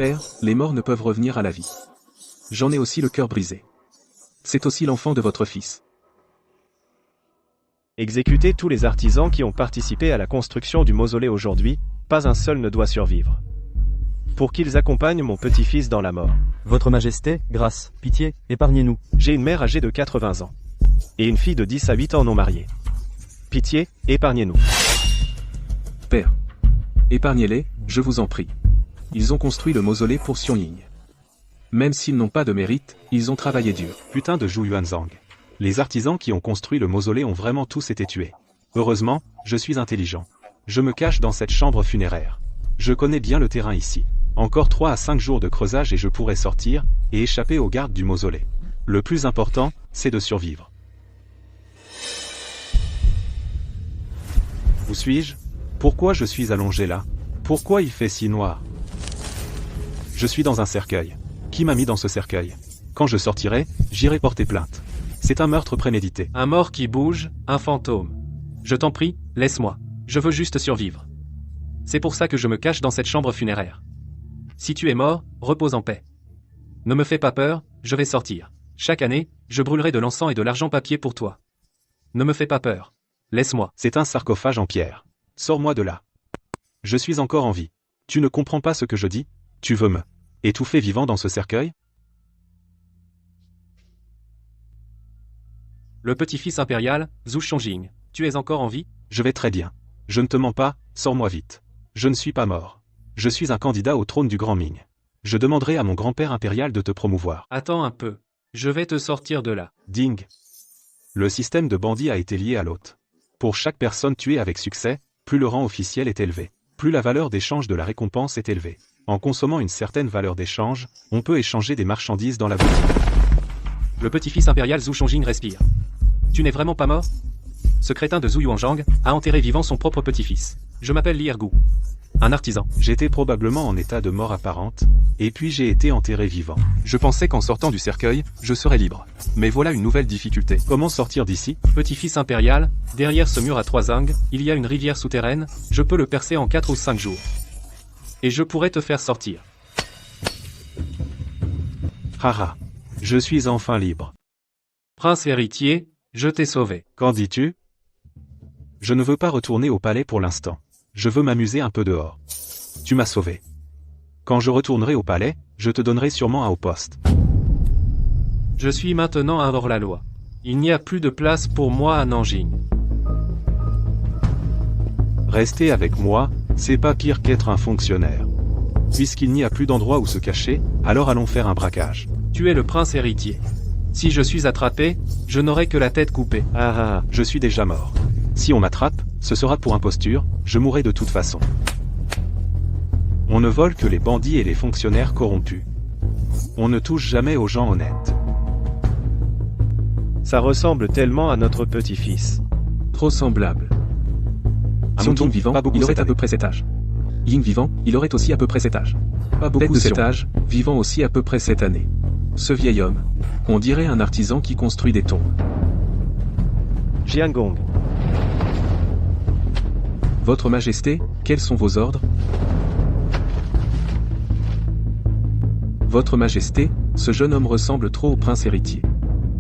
Père, les morts ne peuvent revenir à la vie. J'en ai aussi le cœur brisé. C'est aussi l'enfant de votre fils. Exécutez tous les artisans qui ont participé à la construction du mausolée aujourd'hui, pas un seul ne doit survivre. Pour qu'ils accompagnent mon petit-fils dans la mort. Votre Majesté, grâce, pitié, épargnez-nous. J'ai une mère âgée de 80 ans. Et une fille de 10 à 8 ans non mariée. Pitié, épargnez-nous. Père, épargnez-les, je vous en prie. Ils ont construit le mausolée pour Xiong Ying. Même s'ils n'ont pas de mérite, ils ont travaillé dur. Putain de Zhu Yuanzhang. Les artisans qui ont construit le mausolée ont vraiment tous été tués. Heureusement, je suis intelligent. Je me cache dans cette chambre funéraire. Je connais bien le terrain ici. Encore 3 à 5 jours de creusage et je pourrai sortir, et échapper aux gardes du mausolée. Le plus important, c'est de survivre. Où suis-je? Pourquoi je suis allongé là? Pourquoi il fait si noir? Je suis dans un cercueil. Qui m'a mis dans ce cercueil? Quand je sortirai, j'irai porter plainte. C'est un meurtre prémédité. Un mort qui bouge, un fantôme. Je t'en prie, laisse-moi. Je veux juste survivre. C'est pour ça que je me cache dans cette chambre funéraire. Si tu es mort, repose en paix. Ne me fais pas peur, je vais sortir. Chaque année, je brûlerai de l'encens et de l'argent papier pour toi. Ne me fais pas peur. Laisse-moi. C'est un sarcophage en pierre. Sors-moi de là. Je suis encore en vie. Tu ne comprends pas ce que je dis? Tu veux me étouffer vivant dans ce cercueil? Le petit-fils impérial, Zhu Xiong, tu es encore en vie? Je vais très bien. Je ne te mens pas, sors-moi vite. Je ne suis pas mort. Je suis un candidat au trône du Grand Ming. Je demanderai à mon grand-père impérial de te promouvoir. Attends un peu. Je vais te sortir de là. Ding. Le système de bandits a été lié à l'hôte. Pour chaque personne tuée avec succès, plus le rang officiel est élevé, plus la valeur d'échange de la récompense est élevée. En consommant une certaine valeur d'échange, on peut échanger des marchandises dans la boutique. Le petit-fils impérial Zhu Xiong respire. Tu n'es vraiment pas mort? Ce crétin de Zhu Yuanzhang a enterré vivant son propre petit-fils. Je m'appelle Li Ergu. Un artisan. J'étais probablement en état de mort apparente, et puis j'ai été enterré vivant. Je pensais qu'en sortant du cercueil, je serais libre. Mais voilà une nouvelle difficulté. Comment sortir d'ici? Petit-fils impérial, derrière ce mur à 3 angles, il y a une rivière souterraine, je peux le percer en 4 ou 5 jours. Et je pourrais te faire sortir. Haha. Je suis enfin libre. Prince héritier, je t'ai sauvé. Qu'en dis-tu? Je ne veux pas retourner au palais pour l'instant. Je veux m'amuser un peu dehors. Tu m'as sauvé. Quand je retournerai au palais, je te donnerai sûrement un haut poste. Je suis maintenant un hors-la-loi. Il n'y a plus de place pour moi à Nanjing. Rester avec moi, c'est pas pire qu'être un fonctionnaire. Puisqu'il n'y a plus d'endroit où se cacher, alors allons faire un braquage. Tu es le prince héritier. Si je suis attrapé, je n'aurai que la tête coupée. Ah, je suis déjà mort. Si on m'attrape, ce sera pour imposture, je mourrai de toute façon. On ne vole que les bandits et les fonctionnaires corrompus. On ne touche jamais aux gens honnêtes. Ça ressemble tellement à notre petit-fils. Trop semblable. Un Xiong mouton, Ying vivant, pas beaucoup il aurait cette à peu année. près cet âge. Ying vivant, il aurait aussi à peu près cet âge. Pas beaucoup de cet Xiong. âge, vivant aussi à peu près cette année. Ce vieil homme, on dirait un artisan qui construit des tombes. Jiangong. Votre Majesté, quels sont vos ordres? Votre Majesté, ce jeune homme ressemble trop au prince héritier.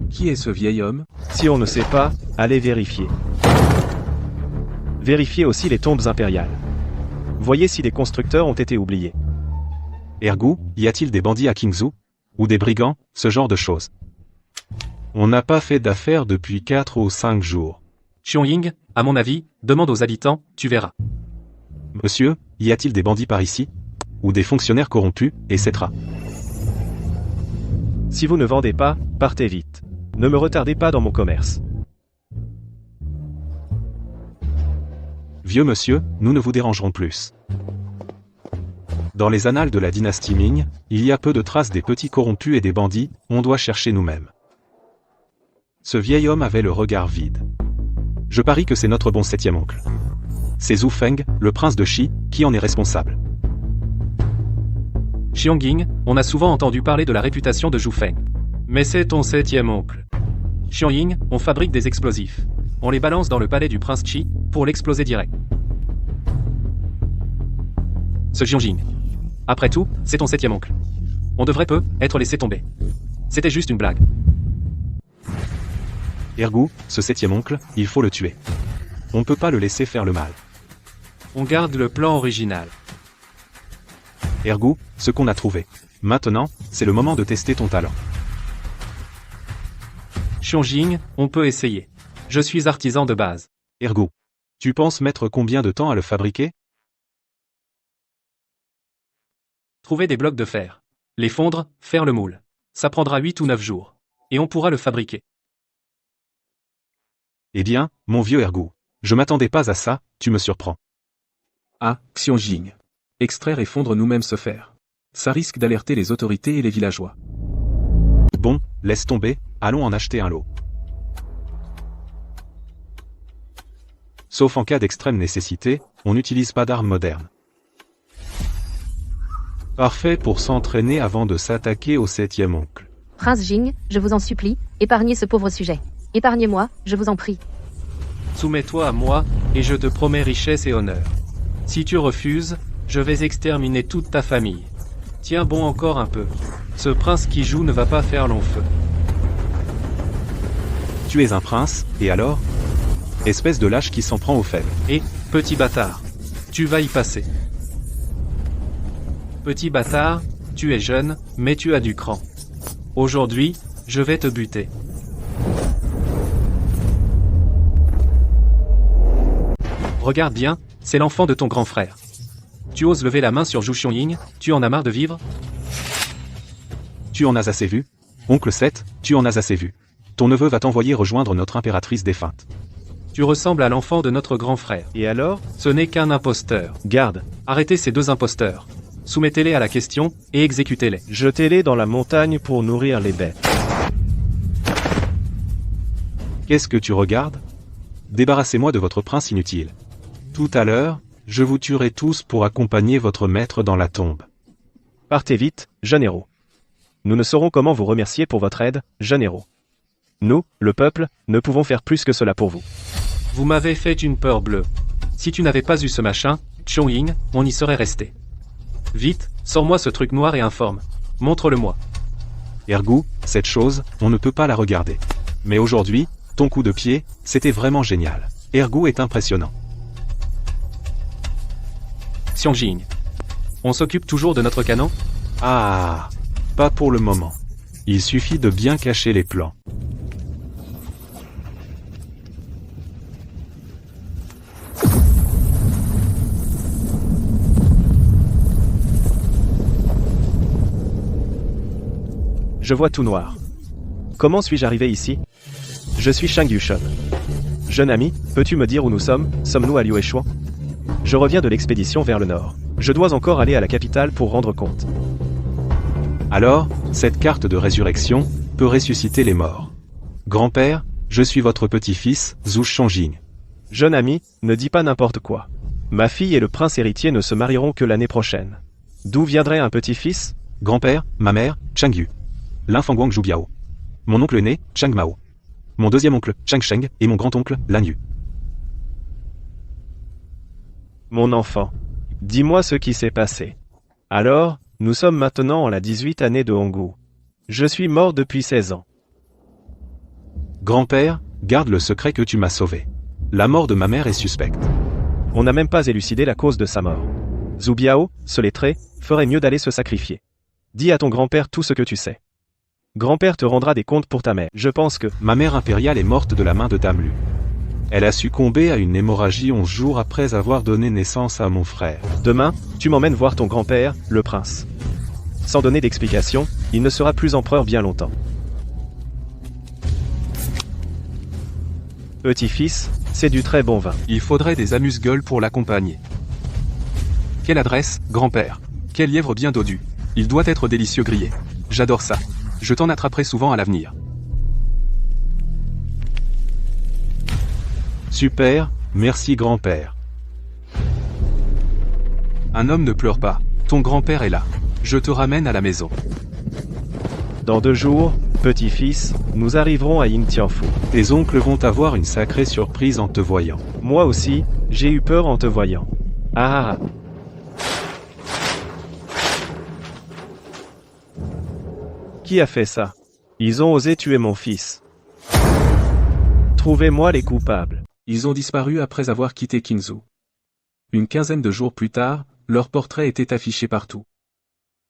Qui est ce vieil homme? Si on ne sait pas, allez vérifier. Vérifiez aussi les tombes impériales. Voyez si les constructeurs ont été oubliés. Ergu, y a-t-il des bandits à Qingzhou? Ou des brigands, ce genre de choses? On n'a pas fait d'affaires depuis 4 ou 5 jours. Xiong Ying, à mon avis, demande aux habitants, tu verras. Monsieur, y a-t-il des bandits par ici? Ou des fonctionnaires corrompus, etc. Si vous ne vendez pas, partez vite. Ne me retardez pas dans mon commerce. Vieux monsieur, nous ne vous dérangerons plus. Dans les annales de la dynastie Ming, il y a peu de traces des petits corrompus et des bandits, on doit chercher nous-mêmes. Ce vieil homme avait le regard vide. Je parie que c'est notre bon 7e oncle. C'est Zhu Feng, le prince de Qi, qui en est responsable. Xiong Ying, on a souvent entendu parler de la réputation de Zhu Feng. Mais c'est ton 7e oncle. Xiong Ying, on fabrique des explosifs. On les balance dans le palais du prince Qi, pour l'exploser direct. Ce Xiong Ying. Après tout, c'est ton 7e oncle. On devrait peu être laissé tomber. C'était juste une blague. Ergu, ce 7e oncle, il faut le tuer. On ne peut pas le laisser faire le mal. On garde le plan original. Ergu, ce qu'on a trouvé. Maintenant, c'est le moment de tester ton talent. Xianjing, on peut essayer. Je suis artisan de base. Ergu, tu penses mettre combien de temps à le fabriquer? Trouver des blocs de fer. Les fondre, faire le moule. Ça prendra 8 ou 9 jours. Et on pourra le fabriquer. Eh bien, mon vieux Ergu, je m'attendais pas à ça, tu me surprends. Ah, Xianjing. Extraire et fondre nous-mêmes ce fer. Ça risque d'alerter les autorités et les villageois. Bon, laisse tomber, allons en acheter un lot. Sauf en cas d'extrême nécessité, on n'utilise pas d'armes modernes. Parfait pour s'entraîner avant de s'attaquer au 7e oncle. Prince Jing, je vous en supplie, épargnez ce pauvre sujet. Épargnez-moi, je vous en prie. Soumets-toi à moi, et je te promets richesse et honneur. Si tu refuses, je vais exterminer toute ta famille. Tiens bon encore un peu. Ce prince qui joue ne va pas faire long feu. Tu es un prince, et alors? Espèce de lâche qui s'en prend aux faibles. Et, petit bâtard, tu vas y passer. Petit bâtard, tu es jeune, mais tu as du cran. Aujourd'hui, je vais te buter. Regarde bien, c'est l'enfant de ton grand frère. Tu oses lever la main sur Zhu Xianjing, tu en as marre de vivre? Tu en as assez vu? Oncle 7, tu en as assez vu. Ton neveu va t'envoyer rejoindre notre impératrice défunte. Tu ressembles à l'enfant de notre grand frère. Et alors? Ce n'est qu'un imposteur. Garde, Arrêtez ces 2 imposteurs. Soumettez-les à la question, et exécutez-les. jetez-les dans la montagne pour nourrir les bêtes. Qu'est-ce que tu regardes? Débarrassez-moi de votre prince inutile. Tout à l'heure, je vous tuerai tous pour accompagner votre maître dans la tombe. Partez vite, jeune héros. Nous ne saurons comment vous remercier pour votre aide, jeune héros. Nous, le peuple, ne pouvons faire plus que cela pour vous. Vous m'avez fait une peur bleue. Si tu n'avais pas eu ce machin, Xianjing, on y serait resté. Vite, sors-moi ce truc noir et informe. Montre-le-moi. Ergu, cette chose, on ne peut pas la regarder. Mais aujourd'hui, ton coup de pied, c'était vraiment génial. Ergu est impressionnant. Xianjing. On s'occupe toujours de notre canon? Ah, pas pour le moment. Il suffit de bien cacher les plans. Je vois tout noir. Comment suis-je arrivé ici? Je suis Shang Yushun. Jeune ami, peux-tu me dire où nous sommes? Sommes-nous à Liueshuan? Je reviens de l'expédition vers le nord. Je dois encore aller à la capitale pour rendre compte. Alors, cette carte de résurrection peut ressusciter les morts. Grand-père, je suis votre petit-fils, Zhu Xianjing. Jeune ami, ne dis pas n'importe quoi. Ma fille et le prince héritier ne se marieront que l'année prochaine. D'où viendrait un petit-fils? Grand-père, ma mère, Chang Yu. L'un Guang Zhu Biao. Mon oncle aîné, Chang Mao. Mon deuxième oncle, Chang Sheng, et mon grand-oncle, Lan Yu. Mon enfant, dis-moi ce qui s'est passé. Alors, nous sommes maintenant en la 18e année de Hongwu. Je suis mort depuis 16 ans. Grand-père, garde le secret que tu m'as sauvé. La mort de ma mère est suspecte. On n'a même pas élucidé la cause de sa mort. Zhu Biao, ce lettré, ferait mieux d'aller se sacrifier. Dis à ton grand-père tout ce que tu sais. Grand-père te rendra des comptes pour ta mère. Je pense que Ma mère impériale est morte de la main de Dame Lu. Elle a succombé à une hémorragie 11 jours après avoir donné naissance à mon frère. demain, tu m'emmènes voir ton grand-père, le prince. Sans donner d'explication, il ne sera plus empereur bien longtemps. Petit-fils, c'est du très bon vin. Il faudrait des amuse-gueules pour l'accompagner. Quelle adresse, grand-père? Quel lièvre bien dodu. Il doit être délicieux grillé. J'adore ça. Je t'en attraperai souvent à l'avenir. Super, merci grand-père. Un homme ne pleure pas. Ton grand-père est là. Je te ramène à la maison. Dans 2 jours, petit-fils, nous arriverons à Yingtianfu. Tes oncles vont avoir une sacrée surprise en te voyant. Moi aussi, j'ai eu peur en te voyant. Ah ah ah. Qui a fait ça? Ils ont osé tuer mon fils. Trouvez-moi les coupables. Ils ont disparu après avoir quitté Kinzu. Une quinzaine de jours plus tard, leur portrait était affiché partout.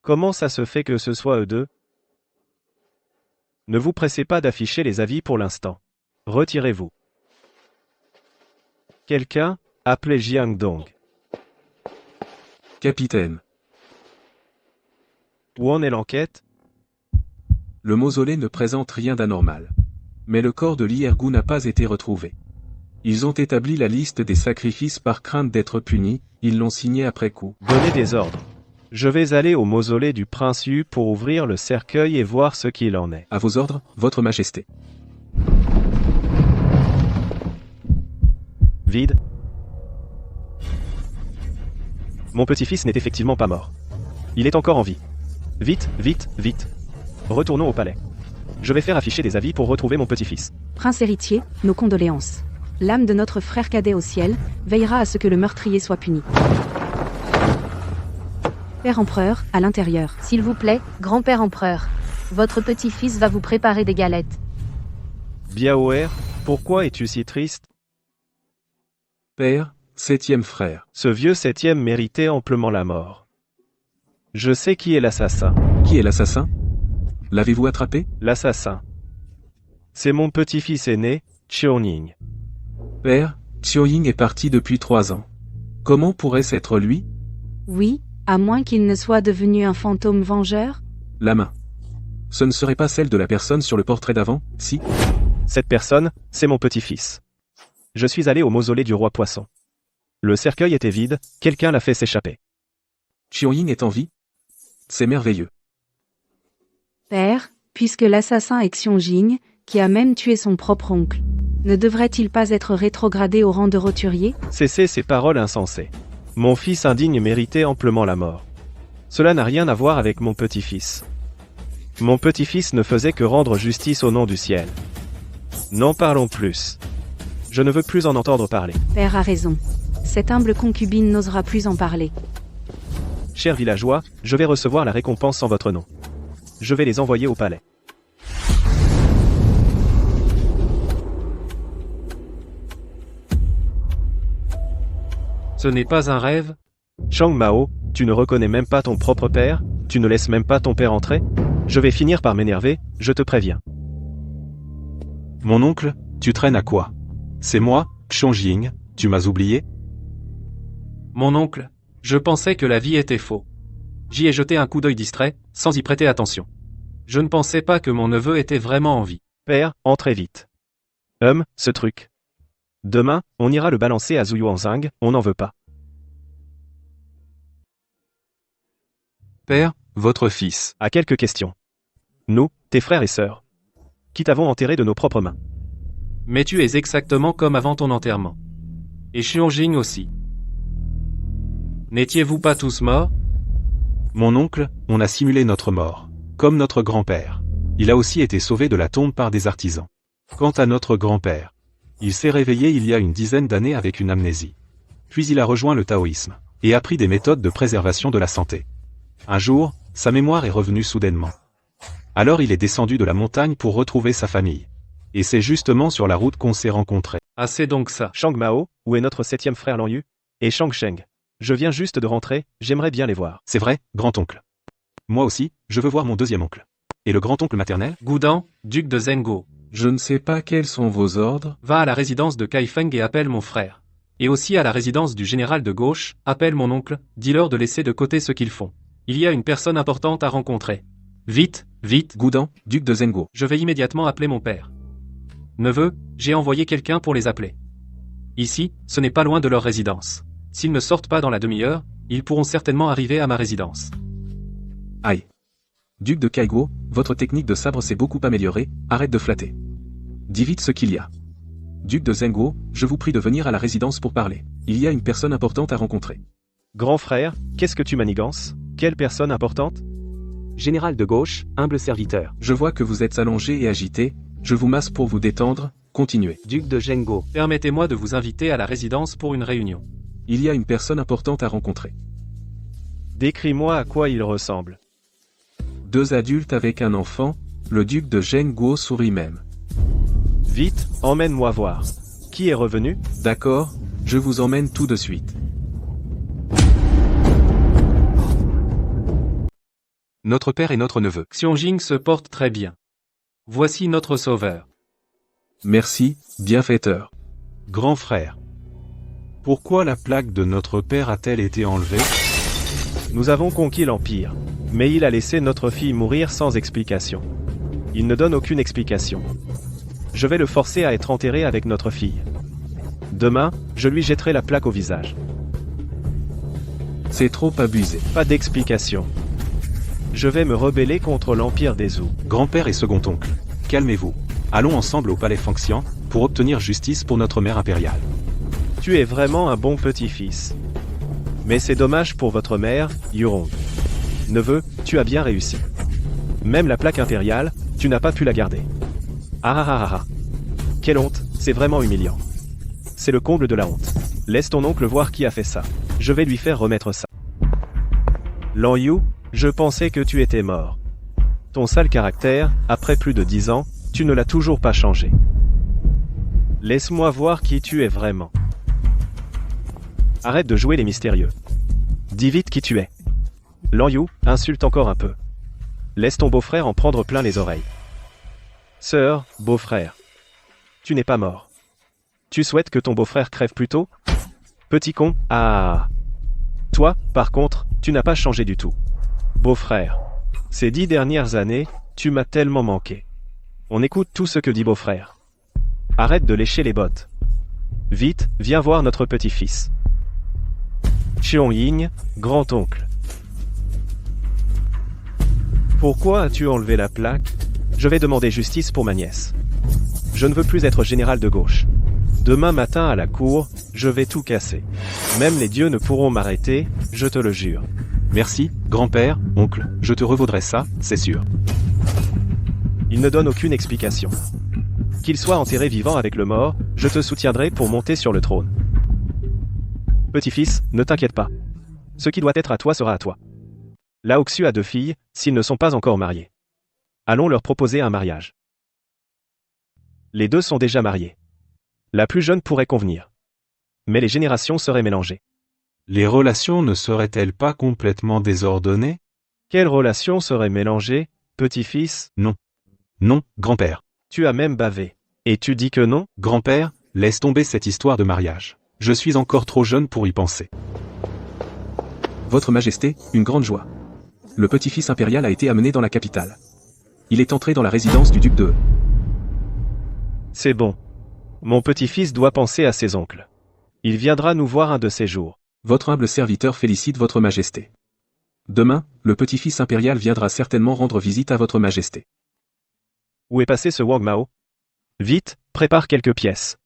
Comment ça se fait que ce soit eux deux? Ne vous pressez pas d'afficher les avis pour l'instant. Retirez-vous. Quelqu'un, appelez Jiang Dong. Capitaine, Où en est l'enquête? le mausolée ne présente rien d'anormal. Mais le corps de Liergou n'a pas été retrouvé. Ils ont établi la liste des sacrifices par crainte d'être punis, ils l'ont signé après coup. Donnez des ordres. Je vais aller au mausolée du prince Yu pour ouvrir le cercueil et voir ce qu'il en est. À vos ordres, votre majesté. Vide. Mon petit-fils n'est effectivement pas mort. Il est encore en vie. Vite, vite, vite. Retournons au palais. Je vais faire afficher des avis pour retrouver mon petit-fils. Prince héritier, nos condoléances. L'âme de notre frère cadet au ciel veillera à ce que le meurtrier soit puni. Père empereur, à l'intérieur. S'il vous plaît, grand-père empereur. Votre petit-fils va vous préparer des galettes. Biaoer, pourquoi es-tu si triste? Père, 7e frère. Ce vieux septième méritait amplement la mort. Je sais qui est l'assassin. Qui est l'assassin? L'avez-vous attrapé? L'assassin. C'est mon petit-fils aîné, Xiaoning. Père, Xiaoying est parti depuis 3 ans. Comment pourrait-ce être lui? Oui, à moins qu'il ne soit devenu un fantôme vengeur? La main. Ce ne serait pas celle de la personne sur le portrait d'avant, si? Cette personne, c'est mon petit-fils. Je suis allé au mausolée du roi poisson. Le cercueil était vide, quelqu'un l'a fait s'échapper. Xiaoying est en vie? C'est merveilleux. Père, puisque l'assassin est Xianjing, qui a même tué son propre oncle, ne devrait-il pas être rétrogradé au rang de roturier? Cessez ces paroles insensées. Mon fils indigne méritait amplement la mort. Cela n'a rien à voir avec mon petit-fils. Mon petit-fils ne faisait que rendre justice au nom du ciel. N'en parlons plus. Je ne veux plus en entendre parler. Père a raison. Cette humble concubine n'osera plus en parler. Chers villageois, je vais recevoir la récompense en votre nom. Je vais les envoyer au palais. Ce n'est pas un rêve? Chang Mao, tu ne reconnais même pas ton propre père? Tu ne laisses même pas ton père entrer? Je vais finir par m'énerver, je te préviens. Mon oncle, tu traînes à quoi? C'est moi, Xianjing, tu m'as oublié? Mon oncle, je pensais que la vie était faux. J'y ai jeté un coup d'œil distrait, sans y prêter attention. Je ne pensais pas que mon neveu était vraiment en vie. Père, entrez vite. Ce truc. Demain, on ira le balancer à Zuyuanzang, on n'en veut pas. Père, votre fils. À quelques questions. Nous, tes frères et sœurs. Qui t'avons enterré de nos propres mains. Mais tu es exactement comme avant ton enterrement. Et Xianjing aussi. N'étiez-vous pas tous morts? Mon oncle, on a simulé notre mort. Comme notre grand-père. Il a aussi été sauvé de la tombe par des artisans. Quant à notre grand-père, il s'est réveillé il y a une dizaine d'années avec une amnésie. Puis il a rejoint le taoïsme, et appris des méthodes de préservation de la santé. Un jour, sa mémoire est revenue soudainement. Alors il est descendu de la montagne pour retrouver sa famille. Et c'est justement sur la route qu'on s'est rencontrés. Ah, c'est donc ça. Shang Mao, où est notre 7e frère Lan Yu? Et Shang Sheng. Je viens juste de rentrer, j'aimerais bien les voir. C'est vrai, grand-oncle. Moi aussi, je veux voir mon 2e oncle. Et le grand-oncle maternel? Goudan, duc de Zhengo. Je ne sais pas quels sont vos ordres. Va à la résidence de Kaifeng et appelle mon frère. Et aussi à la résidence du général de gauche, appelle mon oncle, dis-leur de laisser de côté ce qu'ils font. Il y a une personne importante à rencontrer. Vite, vite. Goudan, duc de Zhengo. Je vais immédiatement appeler mon père. Neveu, j'ai envoyé quelqu'un pour les appeler. Ici, ce n'est pas loin de leur résidence. S'ils ne sortent pas dans la demi-heure, ils pourront certainement arriver à ma résidence. Aïe. Duc de Kaigo, votre technique de sabre s'est beaucoup améliorée, arrête de flatter. Dis vite ce qu'il y a. Duc de Zhengo, je vous prie de venir à la résidence pour parler. Il y a une personne importante à rencontrer. Grand frère, qu'est-ce que tu manigances? Quelle personne importante? Général de gauche, humble serviteur. Je vois que vous êtes allongé et agité, je vous masse pour vous détendre, continuez. Duc de Zhengo. Permettez-moi de vous inviter à la résidence pour une réunion. Il y a une personne importante à rencontrer. Décris-moi à quoi il ressemble. 2 adultes avec un enfant, le duc de Zhengguo sourit même. Vite, emmène-moi voir. Qui est revenu? D'accord, je vous emmène tout de suite. Notre père et notre neveu. Xiangjing se porte très bien. Voici notre sauveur. Merci, bienfaiteur. Grand frère. Pourquoi la plaque de notre père a-t-elle été enlevée? Nous avons conquis l'Empire, mais il a laissé notre fille mourir sans explication. Il ne donne aucune explication. Je vais le forcer à être enterré avec notre fille. Demain, je lui jetterai la plaque au visage. C'est trop abusé. Pas d'explication. Je vais me rebeller contre l'Empire des Zhou. Grand-père et second oncle. Calmez-vous. Allons ensemble au palais Fangxian, pour obtenir justice pour notre mère impériale. Tu es vraiment un bon petit-fils. Mais c'est dommage pour votre mère, Yurong. Neveu, tu as bien réussi. Même la plaque impériale, tu n'as pas pu la garder. Ah ah ah ah ah. Quelle honte, c'est vraiment humiliant. C'est le comble de la honte. Laisse ton oncle voir qui a fait ça. Je vais lui faire remettre ça. Lan Yu, je pensais que tu étais mort. Ton sale caractère, après plus de 10 ans, tu ne l'as toujours pas changé. Laisse-moi voir qui tu es vraiment. Arrête de jouer les mystérieux. Dis vite qui tu es. Lan Yu, insulte encore un peu. Laisse ton beau-frère en prendre plein les oreilles. Sœur, beau-frère. Tu n'es pas mort. Tu souhaites que ton beau-frère crève plus tôt? Petit con, ah. Toi, par contre, tu n'as pas changé du tout. Beau-frère. Ces 10 dernières années, tu m'as tellement manqué. On écoute tout ce que dit beau-frère. Arrête de lécher les bottes. Vite, viens voir notre petit-fils. Xiangying, grand-oncle. Pourquoi as-tu enlevé la plaque? Je vais demander justice pour ma nièce. Je ne veux plus être général de gauche. Demain matin à la cour, je vais tout casser. Même les dieux ne pourront m'arrêter, je te le jure. Merci, grand-père, oncle, je te revaudrai ça, c'est sûr. Il ne donne aucune explication. Qu'il soit enterré vivant avec le mort, je te soutiendrai pour monter sur le trône. Petit-fils, ne t'inquiète pas. Ce qui doit être à toi sera à toi. Lao Xu a 2 filles, s'ils ne sont pas encore mariés. Allons leur proposer un mariage. Les 2 sont déjà mariés. La plus jeune pourrait convenir. Mais les générations seraient mélangées. Les relations ne seraient-elles pas complètement désordonnées? Quelles relations seraient mélangées, petit-fils? Non. Non, grand-père. Tu as même bavé. Et tu dis que non? Grand-père, laisse tomber cette histoire de mariage. Je suis encore trop jeune pour y penser. Votre Majesté, une grande joie. Le petit-fils impérial a été amené dans la capitale. Il est entré dans la résidence du duc de... C'est bon. Mon petit-fils doit penser à ses oncles. Il viendra nous voir un de ces jours. Votre humble serviteur félicite votre Majesté. Demain, le petit-fils impérial viendra certainement rendre visite à votre Majesté. Où est passé ce Wang Mao? Vite, prépare quelques pièces.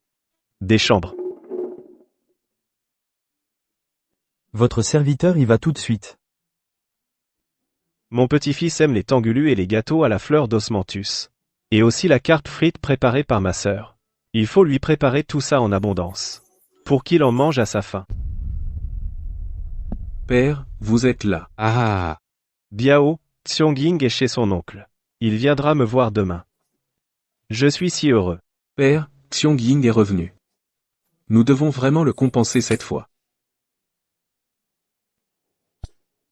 Des chambres. Votre serviteur y va tout de suite. Mon petit-fils aime les tangulus et les gâteaux à la fleur d'osmanthus. Et aussi la carte frite préparée par ma sœur. Il faut lui préparer tout ça en abondance. Pour qu'il en mange à sa faim. Père, vous êtes là. Ah. Biao, Xiangying est chez son oncle. Il viendra me voir demain. Je suis si heureux. Père, Xiangying est revenu. Nous devons vraiment le compenser cette fois.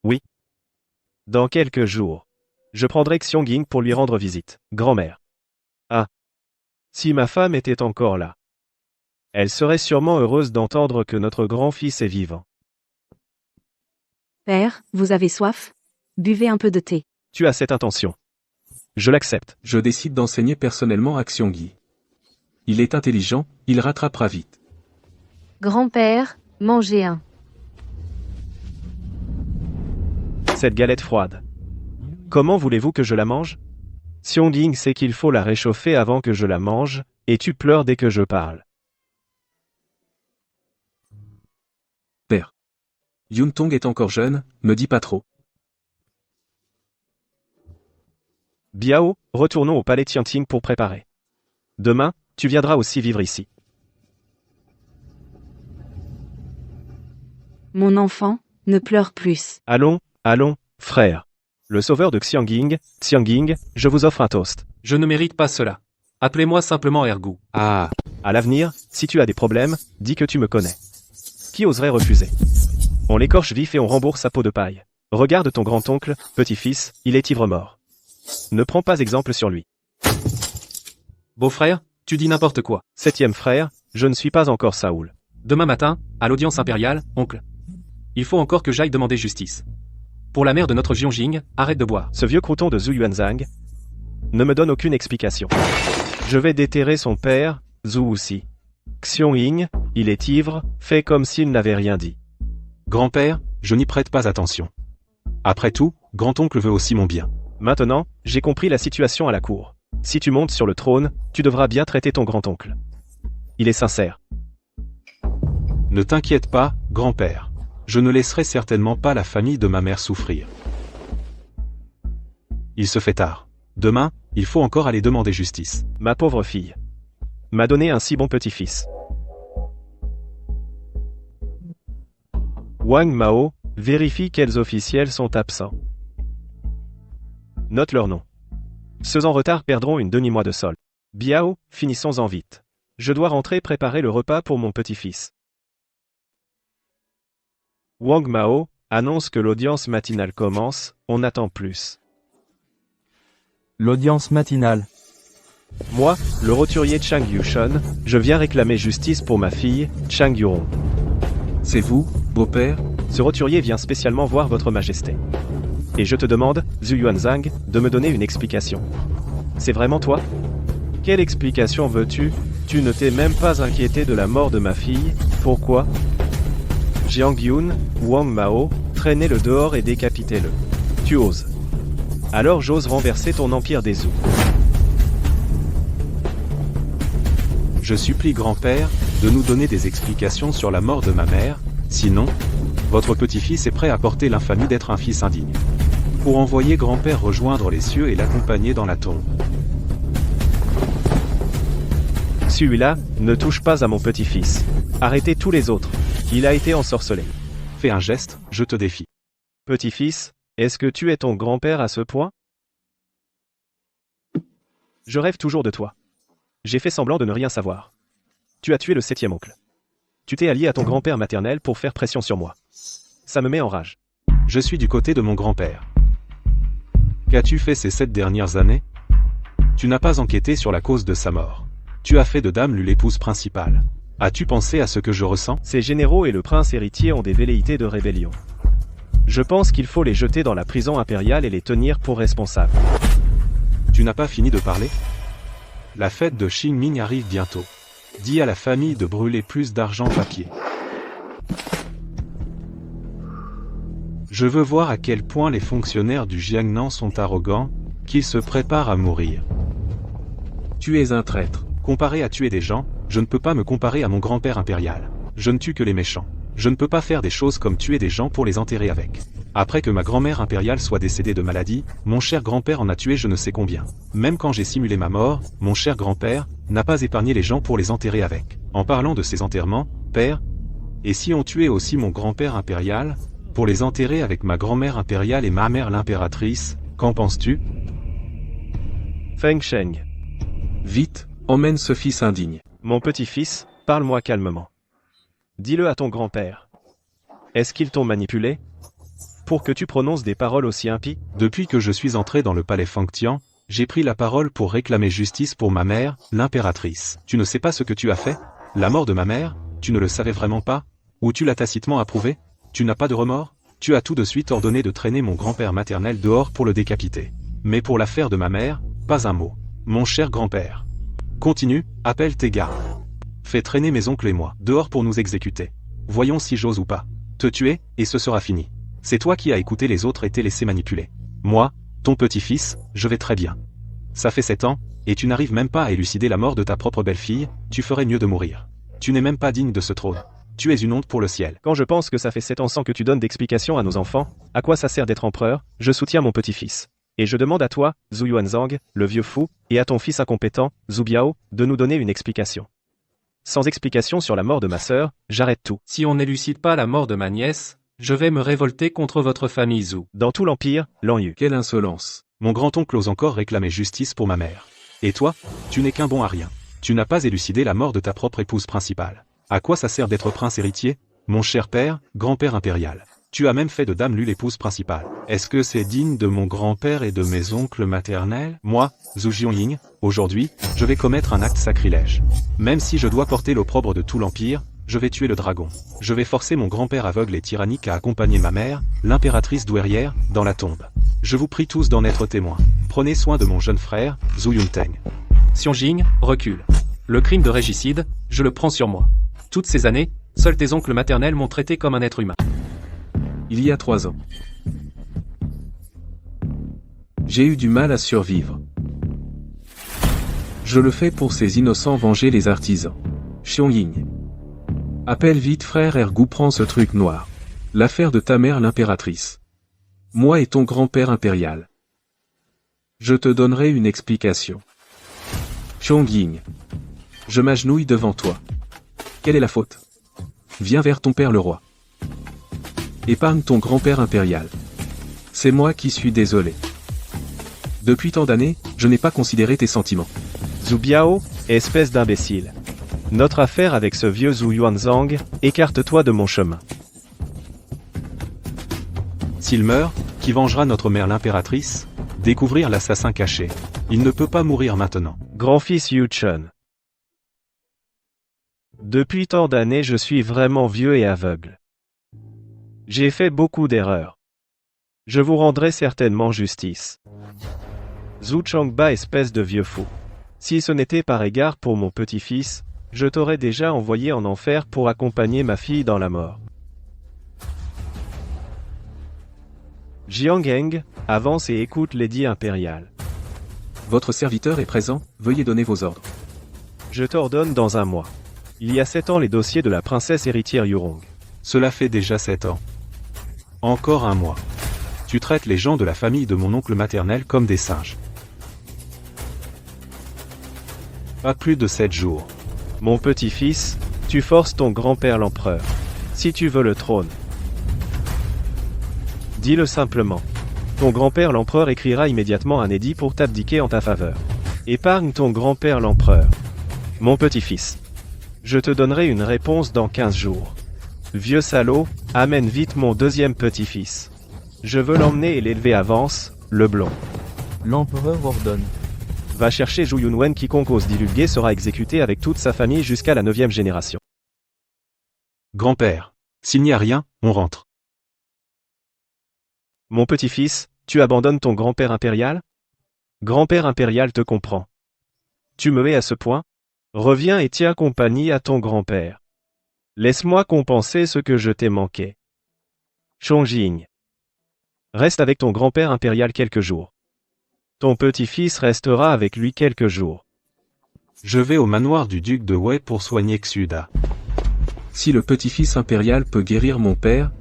Oui. Dans quelques jours. Je prendrai Xiangying pour lui rendre visite. Grand-mère. Ah. Si ma femme était encore là. Elle serait sûrement heureuse d'entendre que notre grand-fils est vivant. Père, vous avez soif? Buvez un peu de thé. Tu as cette intention. Je l'accepte. Je décide d'enseigner personnellement à Xiongui. Il est intelligent, il rattrapera vite. Grand-père, mangez un. Cette galette froide. Comment voulez-vous que je la mange? Xiangying sait qu'il faut la réchauffer avant que je la mange, et tu pleures dès que je parle. Père. Yuntong est encore jeune, me dis pas trop. Biao, retournons au palais Tianting pour préparer. Demain, tu viendras aussi vivre ici. Mon enfant, ne pleure plus. Allons, allons, frère. Le sauveur de Xiangying, je vous offre un toast. Je ne mérite pas cela. Appelez-moi simplement Ergu. Ah, À l'avenir, si tu as des problèmes, dis que tu me connais. Qui oserait refuser? On l'écorche vif et on rembourse sa peau de paille. Regarde ton grand-oncle, petit-fils, il est ivre-mort. Ne prends pas exemple sur lui. Beau-frère, tu dis n'importe quoi. 7e frère, je ne suis pas encore Saoul. Demain matin, à l'audience impériale, oncle. Il faut encore que j'aille demander justice. Pour la mère de notre Jianjing, arrête de boire. Ce vieux crouton de Zhu Yuanzhang ne me donne aucune explication. Je vais déterrer son père, Zhu Wuxi. Xiong, il est ivre, fait comme s'il n'avait rien dit. Grand-père, je n'y prête pas attention. Après tout, grand-oncle veut aussi mon bien. Maintenant, j'ai compris la situation à la cour. Si tu montes sur le trône, tu devras bien traiter ton grand-oncle. Il est sincère. Ne t'inquiète pas, grand-père. Je ne laisserai certainement pas la famille de ma mère souffrir. Il se fait tard. Demain, il faut encore aller demander justice. Ma pauvre fille m'a donné un si bon petit-fils. Wang Mao, vérifie quels officiels sont absents. Note leur nom. Ceux en retard perdront une demi-mois de sol. Biao, finissons-en vite. Je dois rentrer préparer le repas pour mon petit-fils. Wang Mao annonce que l'audience matinale commence, on attend plus. L'audience matinale. Moi, le roturier Chang Yushun, je viens réclamer justice pour ma fille, Chang Yuron. C'est vous, beau-père? Ce roturier vient spécialement voir votre majesté. Et je te demande, Zhu Yuanzhang, de me donner une explication. C'est vraiment toi? Quelle explication veux-tu? Tu ne t'es même pas inquiété de la mort de ma fille, pourquoi? Jiang Yun, Wang Mao, traînez-le dehors et décapitez-le. Tu oses. Alors j'ose renverser ton empire des Zhou. Je supplie grand-père de nous donner des explications sur la mort de ma mère, sinon, votre petit-fils est prêt à porter l'infamie d'être un fils indigne. Pour envoyer grand-père rejoindre les cieux et l'accompagner dans la tombe. Celui-là, ne touche pas à mon petit-fils. Arrêtez tous les autres. Il a été ensorcelé. Fais un geste, je te défie. Petit-fils, est-ce que tu es ton grand-père à ce point? Je rêve toujours de toi. J'ai fait semblant de ne rien savoir. Tu as tué le 7e oncle. Tu t'es allié à ton grand-père maternel pour faire pression sur moi. Ça me met en rage. Je suis du côté de mon grand-père. Qu'as-tu fait ces 7 dernières années? Tu n'as pas enquêté sur la cause de sa mort. Tu as fait de Dame Lu l'épouse principale. As-tu pensé à ce que je ressens? Ces généraux et le prince héritier ont des velléités de rébellion. Je pense qu'il faut les jeter dans la prison impériale et les tenir pour responsables. Tu n'as pas fini de parler? La fête de Xingming arrive bientôt. Dis à la famille de brûler plus d'argent papier. Je veux voir à quel point les fonctionnaires du Jiangnan sont arrogants, qu'ils se préparent à mourir. Tu es un traître. Comparé à tuer des gens, je ne peux pas me comparer à mon grand-père impérial. Je ne tue que les méchants. Je ne peux pas faire des choses comme tuer des gens pour les enterrer avec. Après que ma grand-mère impériale soit décédée de maladie, mon cher grand-père en a tué je ne sais combien. Même quand j'ai simulé ma mort, mon cher grand-père n'a pas épargné les gens pour les enterrer avec. En parlant de ces enterrements, père, et si on tuait aussi mon grand-père impérial, pour les enterrer avec ma grand-mère impériale et ma mère l'impératrice, qu'en penses-tu? Feng Sheng. Vite, emmène ce fils indigne. Mon petit-fils, parle-moi calmement. Dis-le à ton grand-père. Est-ce qu'ils t'ont manipulé? Pour que tu prononces des paroles aussi impies? Depuis que je suis entré dans le palais Fangtian, j'ai pris la parole pour réclamer justice pour ma mère, l'impératrice. Tu ne sais pas ce que tu as fait? La mort de ma mère, tu ne le savais vraiment pas? Ou tu l'as tacitement approuvé? Tu n'as pas de remords? Tu as tout de suite ordonné de traîner mon grand-père maternel dehors pour le décapiter. Mais pour l'affaire de ma mère, pas un mot. Mon cher grand-père. Continue, appelle tes gardes. Fais traîner mes oncles et moi dehors pour nous exécuter. Voyons si j'ose ou pas. Te tuer, et ce sera fini. C'est toi qui as écouté les autres et t'es laissé manipuler. Moi, ton petit-fils, je vais très bien. Ça fait 7 ans, et tu n'arrives même pas à élucider la mort de ta propre belle-fille, tu ferais mieux de mourir. Tu n'es même pas digne de ce trône. Tu es une honte pour le ciel. Quand je pense que ça fait 7 ans sans que tu donnes d'explications à nos enfants, à quoi ça sert d'être empereur? Je soutiens mon petit-fils. Et je demande à toi, Zhu Yuanzhang, le vieux fou, et à ton fils incompétent, Zhu Biao, de nous donner une explication. Sans explication sur la mort de ma sœur, j'arrête tout. Si on n'élucide pas la mort de ma nièce, Je vais me révolter contre votre famille Zhou. Dans tout l'Empire, Lan Yu. Quelle insolence. Mon grand-oncle ose encore réclamer justice pour ma mère. Et toi, tu n'es qu'un bon à rien. Tu n'as pas élucidé la mort de ta propre épouse principale. À quoi ça sert d'être prince héritier? Mon cher père, grand-père impérial. Tu as même fait de Dame Lu l'épouse principale. Est-ce que c'est digne de mon grand-père et de mes oncles maternels? Moi, Zhu Jianying, aujourd'hui, je vais commettre un acte sacrilège. Même si je dois porter l'opprobre de tout l'Empire, je vais tuer le dragon. Je vais forcer mon grand-père aveugle et tyrannique à accompagner ma mère, l'impératrice douairière, dans la tombe. Je vous prie tous d'en être témoins. Prenez soin de mon jeune frère, Zhu Yunteng. Xiong, recule. Le crime de régicide, je le prends sur moi. Toutes ces années, seuls tes oncles maternels m'ont traité comme un être humain. Il y a 3 ans. J'ai eu du mal à survivre. Je le fais pour ces innocents venger les artisans. Xiong. Appelle vite frère Ergu, prends ce truc noir. L'affaire de ta mère l'impératrice. Moi et ton grand-père impérial. Je te donnerai une explication. Xiong. Je m'agenouille devant toi. Quelle est la faute? Viens vers ton père le roi. Épargne ton grand-père impérial. C'est moi qui suis désolé. Depuis tant d'années, je n'ai pas considéré tes sentiments. Zhu Biao, espèce d'imbécile. Notre affaire avec ce vieux Zhu Yuanzhang, écarte-toi de mon chemin. S'il meurt, qui vengera notre mère l'impératrice? Découvrir l'assassin caché. Il ne peut pas mourir maintenant. Grand-fils Yu Chen. Depuis tant d'années, je suis vraiment vieux et aveugle. J'ai fait beaucoup d'erreurs. Je vous rendrai certainement justice. Zhu Changba, espèce de vieux fou. Si ce n'était par égard pour mon petit-fils, je t'aurais déjà envoyé en enfer pour accompagner ma fille dans la mort. Jiangeng, avance et écoute Lady impériale. Votre serviteur est présent, veuillez donner vos ordres. Je t'ordonne dans un mois. Il y a 7 ans les dossiers de la princesse héritière Yurong. Cela fait déjà 7 ans. Encore un mois. Tu traites les gens de la famille de mon oncle maternel comme des singes. Pas plus de 7 jours. Mon petit-fils, tu forces ton grand-père l'empereur. Si tu veux le trône. Dis-le simplement. Ton grand-père l'empereur écrira immédiatement un édit pour t'abdiquer en ta faveur. Épargne ton grand-père l'empereur. Mon petit-fils. Je te donnerai une réponse dans 15 jours. Vieux salaud, amène vite mon deuxième petit-fils. Je veux l'emmener et l'élever avance, le blond. L'empereur ordonne. Va chercher Zhu Yunwen, quiconque ose divulguer sera exécuté avec toute sa famille jusqu'à la 9e génération. Grand-père, s'il n'y a rien, on rentre. Mon petit-fils, tu abandonnes ton grand-père impérial? Grand-père impérial te comprend. Tu me hais à ce point? Reviens et tiens compagnie à ton grand-père. Laisse-moi compenser ce que je t'ai manqué. Xiong. Reste avec ton grand-père impérial quelques jours. Ton petit-fils restera avec lui quelques jours. Je vais au manoir du duc de Wei pour soigner Xuda. Si le petit-fils impérial peut guérir mon père,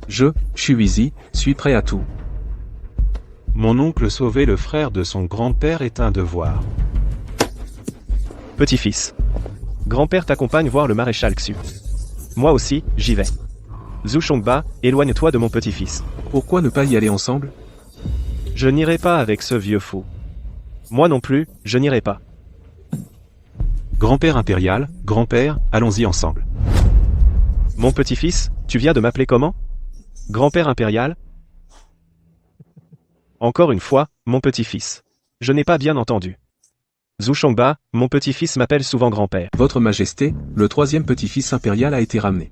je, Shuizi, suis prêt à tout. Mon oncle sauver le frère de son grand-père est un devoir. Petit-fils. Grand-père t'accompagne voir le maréchal Xu. Moi aussi, j'y vais. Zhu Chongba, éloigne-toi de mon petit-fils. Pourquoi ne pas y aller ensemble? Je n'irai pas avec ce vieux fou. Moi non plus, je n'irai pas. Grand-père impérial, grand-père, allons-y ensemble. Mon petit-fils, tu viens de m'appeler comment? Grand-père impérial? Encore une fois, mon petit-fils. Je n'ai pas bien entendu. Zhu Chongba, mon petit-fils m'appelle souvent grand-père. Votre Majesté, le 3e petit-fils impérial a été ramené.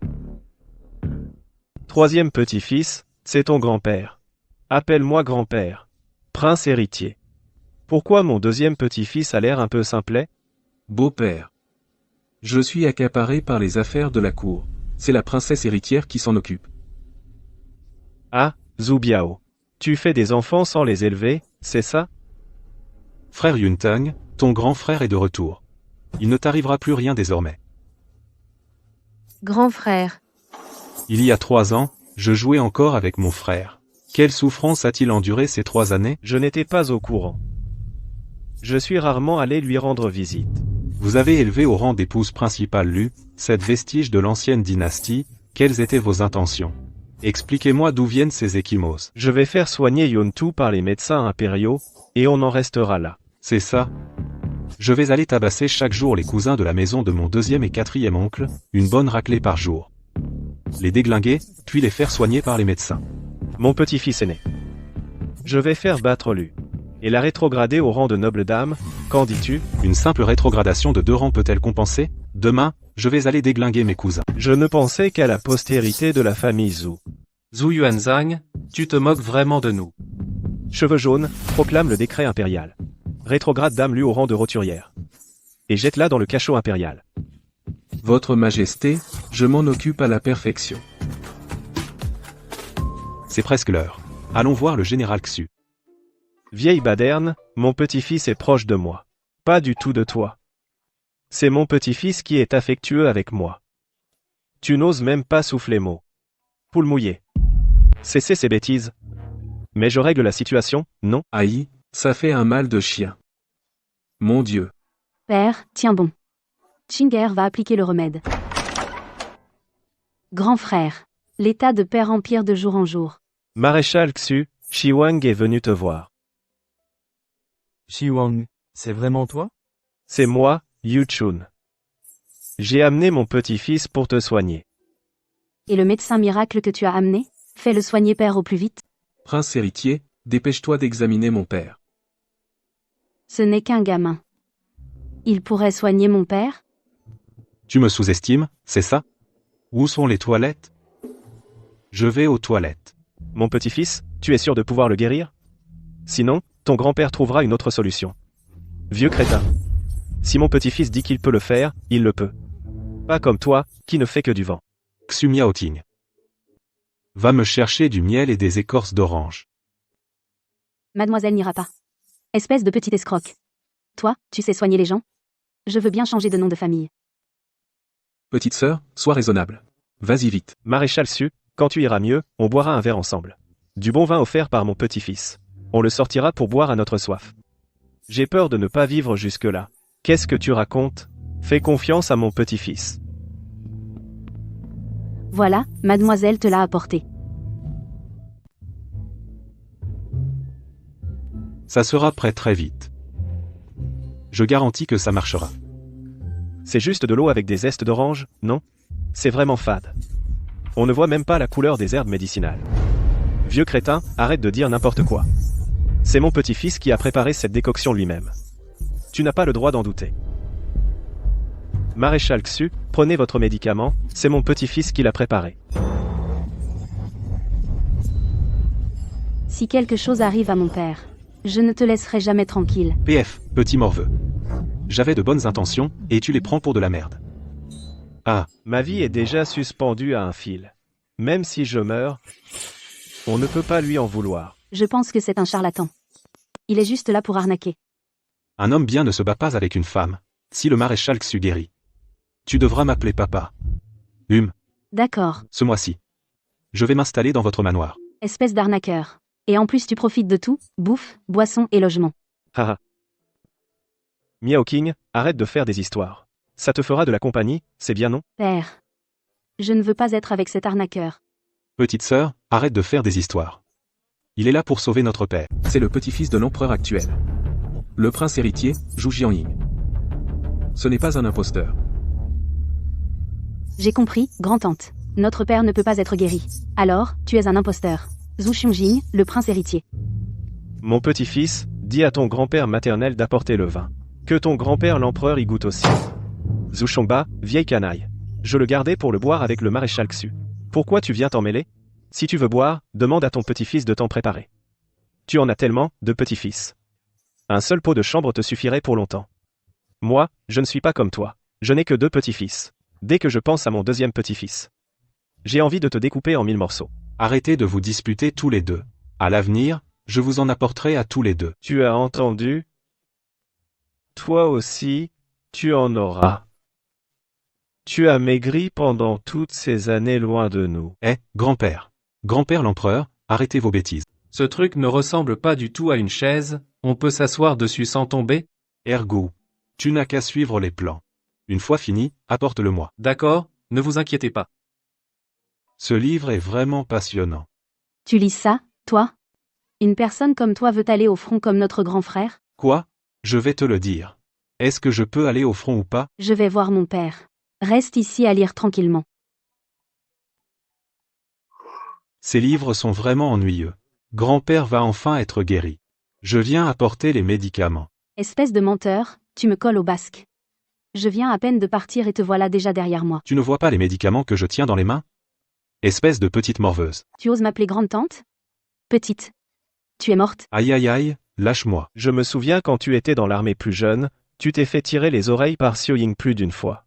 3e petit-fils, c'est ton grand-père. Appelle-moi grand-père. Prince héritier. Pourquoi mon 2e petit-fils a l'air un peu simplet? Beau-père. Je suis accaparé par les affaires de la cour. C'est la princesse héritière qui s'en occupe. Ah, Zhu Biao. Tu fais des enfants sans les élever, c'est ça? Frère Yunteng, ton grand frère est de retour. Il ne t'arrivera plus rien désormais. Grand frère. Il y a 3 ans, je jouais encore avec mon frère. Quelle souffrance a-t-il enduré ces 3 années? Je n'étais pas au courant. Je suis rarement allé lui rendre visite. Vous avez élevé au rang d'épouse principale Lu, cette vestige de l'ancienne dynastie, quelles étaient vos intentions? Expliquez-moi d'où viennent ces ecchymoses. Je vais faire soigner Yontu par les médecins impériaux, et on en restera là. C'est ça. Je vais aller tabasser chaque jour les cousins de la maison de mon 2e et 4e oncle, une bonne raclée par jour. Les déglinguer, puis les faire soigner par les médecins. Mon petit-fils aîné. Je vais faire battre Lu. Et la rétrograder au rang de noble dame, qu'en dis-tu? Une simple rétrogradation de 2 rangs peut-elle compenser? Demain, je vais aller déglinguer mes cousins. Je ne pensais qu'à la postérité de la famille Zhou. Zhu Yuanzhang, tu te moques vraiment de nous. Cheveux jaunes, proclame le décret impérial. Rétrograde dame Lu au rang de roturière. Et jette-la dans le cachot impérial. Votre Majesté, je m'en occupe à la perfection. C'est presque l'heure. Allons voir le général Xu. Vieille baderne, mon petit-fils est proche de moi. Pas du tout de toi. C'est mon petit-fils qui est affectueux avec moi. Tu n'oses même pas souffler mot. Poule mouillée. Cessez ces bêtises. Mais je règle la situation, non? Aïe, ça fait un mal de chien. Mon Dieu. Père, tiens bon. Chinger va appliquer le remède. Grand frère. L'état de père empire de jour en jour. Maréchal Xu, Shiwang est venu te voir. Shiwang, c'est vraiment toi? C'est moi, Yu Chun. J'ai amené mon petit-fils pour te soigner. Et le médecin miracle que tu as amené? Fais-le soigner père au plus vite. Prince héritier, dépêche-toi d'examiner mon père. Ce n'est qu'un gamin. Il pourrait soigner mon père? Tu me sous-estimes, c'est ça? Où sont les toilettes? Je vais aux toilettes. Mon petit-fils, tu es sûr de pouvoir le guérir? Sinon, ton grand-père trouvera une autre solution. Vieux crétin. Si mon petit-fils dit qu'il peut le faire, il le peut. Pas comme toi, qui ne fait que du vent. Xu Miaoting. Va me chercher du miel et des écorces d'orange. Mademoiselle n'ira pas. Espèce de petit escroc. Toi, tu sais soigner les gens? Je veux bien changer de nom de famille. Petite sœur, sois raisonnable. Vas-y vite. Maréchal Xu, quand tu iras mieux, on boira un verre ensemble. Du bon vin offert par mon petit-fils. On le sortira pour boire à notre soif. J'ai peur de ne pas vivre jusque-là. Qu'est-ce que tu racontes? Fais confiance à mon petit-fils. Voilà, mademoiselle te l'a apporté. Ça sera prêt très vite. Je garantis que ça marchera. C'est juste de l'eau avec des zestes d'orange, non? C'est vraiment fade. On ne voit même pas la couleur des herbes médicinales. Vieux crétin, arrête de dire n'importe quoi. C'est mon petit-fils qui a préparé cette décoction lui-même. Tu n'as pas le droit d'en douter. Maréchal Xu, prenez votre médicament, c'est mon petit-fils qui l'a préparé. Si quelque chose arrive à mon père, je ne te laisserai jamais tranquille. PF, petit morveux. J'avais de bonnes intentions, et tu les prends pour de la merde. Ah, Ma vie est déjà suspendue à un fil. Même si je meurs, on ne peut pas lui en vouloir. Je pense que c'est un charlatan. Il est juste là pour arnaquer. un homme bien ne se bat pas avec une femme. Si le maréchal Xu guérit. Tu devras m'appeler papa. D'accord. Ce mois-ci. Je vais m'installer dans votre manoir. Espèce d'arnaqueur. Et en plus tu profites de tout, bouffe, boisson et logement. Haha. Miao King, arrête de faire des histoires. Ça te fera de la compagnie, c'est bien non? Père. Je ne veux pas être avec cet arnaqueur. Petite sœur, arrête de faire des histoires. Il est là pour sauver notre père. C'est le petit-fils de l'empereur actuel. Le prince héritier, Zhu Jianying. Ce n'est pas un imposteur. J'ai compris, grand-tante. Notre père ne peut pas être guéri. Alors, tu es un imposteur. Zhu Xiongjing, le prince héritier. Mon petit-fils, dis à ton grand-père maternel d'apporter le vin. Que ton grand-père l'empereur y goûte aussi. Zhu Shongba, vieille canaille. Je le gardais pour le boire avec le maréchal Xu. Pourquoi tu viens t'en mêler? Si tu veux boire, demande à ton petit-fils de t'en préparer. Tu en as tellement, de petits-fils. Un seul pot de chambre te suffirait pour longtemps. Moi, je ne suis pas comme toi. Je n'ai que 2 petits-fils. Dès que je pense à mon 2e petit-fils, j'ai envie de te découper en 1000 morceaux. Arrêtez de vous disputer tous les deux. À l'avenir, je vous en apporterai à tous les deux. Tu as entendu? Toi aussi, tu en auras. Tu as maigri pendant toutes ces années loin de nous. Eh, grand-père. Grand-père l'empereur, arrêtez vos bêtises. Ce truc ne ressemble pas du tout à une chaise, on peut s'asseoir dessus sans tomber? Ergo. Tu n'as qu'à suivre les plans. Une fois fini, apporte-le-moi. D'accord, ne vous inquiétez pas. Ce livre est vraiment passionnant. Tu lis ça, toi? Une personne comme toi veut aller au front comme notre grand frère? Quoi? Je vais te le dire. Est-ce que je peux aller au front ou pas? Je vais voir mon père. Reste ici à lire tranquillement. Ces livres sont vraiment ennuyeux. Grand-père va enfin être guéri. Je viens apporter les médicaments. Espèce de menteur, tu me colles au basque. Je viens à peine de partir et te voilà déjà derrière moi. Tu ne vois pas les médicaments que je tiens dans les mains? Espèce de petite morveuse. Tu oses m'appeler grande tante? Petite. Tu es morte? Aïe aïe aïe, lâche-moi. Je me souviens quand tu étais dans l'armée plus jeune, tu t'es fait tirer les oreilles par Xiao Ying plus d'une fois.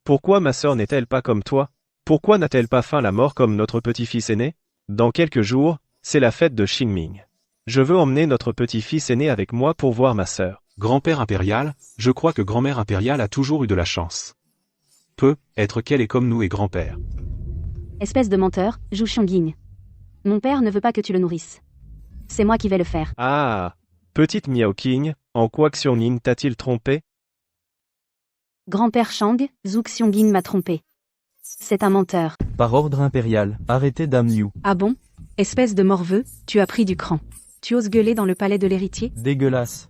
Pourquoi ma sœur n'est-elle pas comme toi? Pourquoi n'a-t-elle pas faim la mort comme notre petit-fils aîné? Dans quelques jours, c'est la fête de Xingming. Je veux emmener notre petit-fils aîné avec moi pour voir ma sœur. Grand-père impérial, je crois que grand-mère impériale a toujours eu de la chance. Peut être qu'elle est comme nous et grand-père. Espèce de menteur, Zhu Xionging. Mon père ne veut pas que tu le nourrisses. C'est moi qui vais le faire. Ah, petite Miao Qing, en quoi Xiao Ying t'a-t-il trompé? Grand-père Shang, Zhu Xionging m'a trompé. C'est un menteur. Par ordre impérial, arrêtez Dame Liu. Ah bon? Espèce de morveux, tu as pris du cran. Tu oses gueuler dans le palais de l'héritier? Dégueulasse.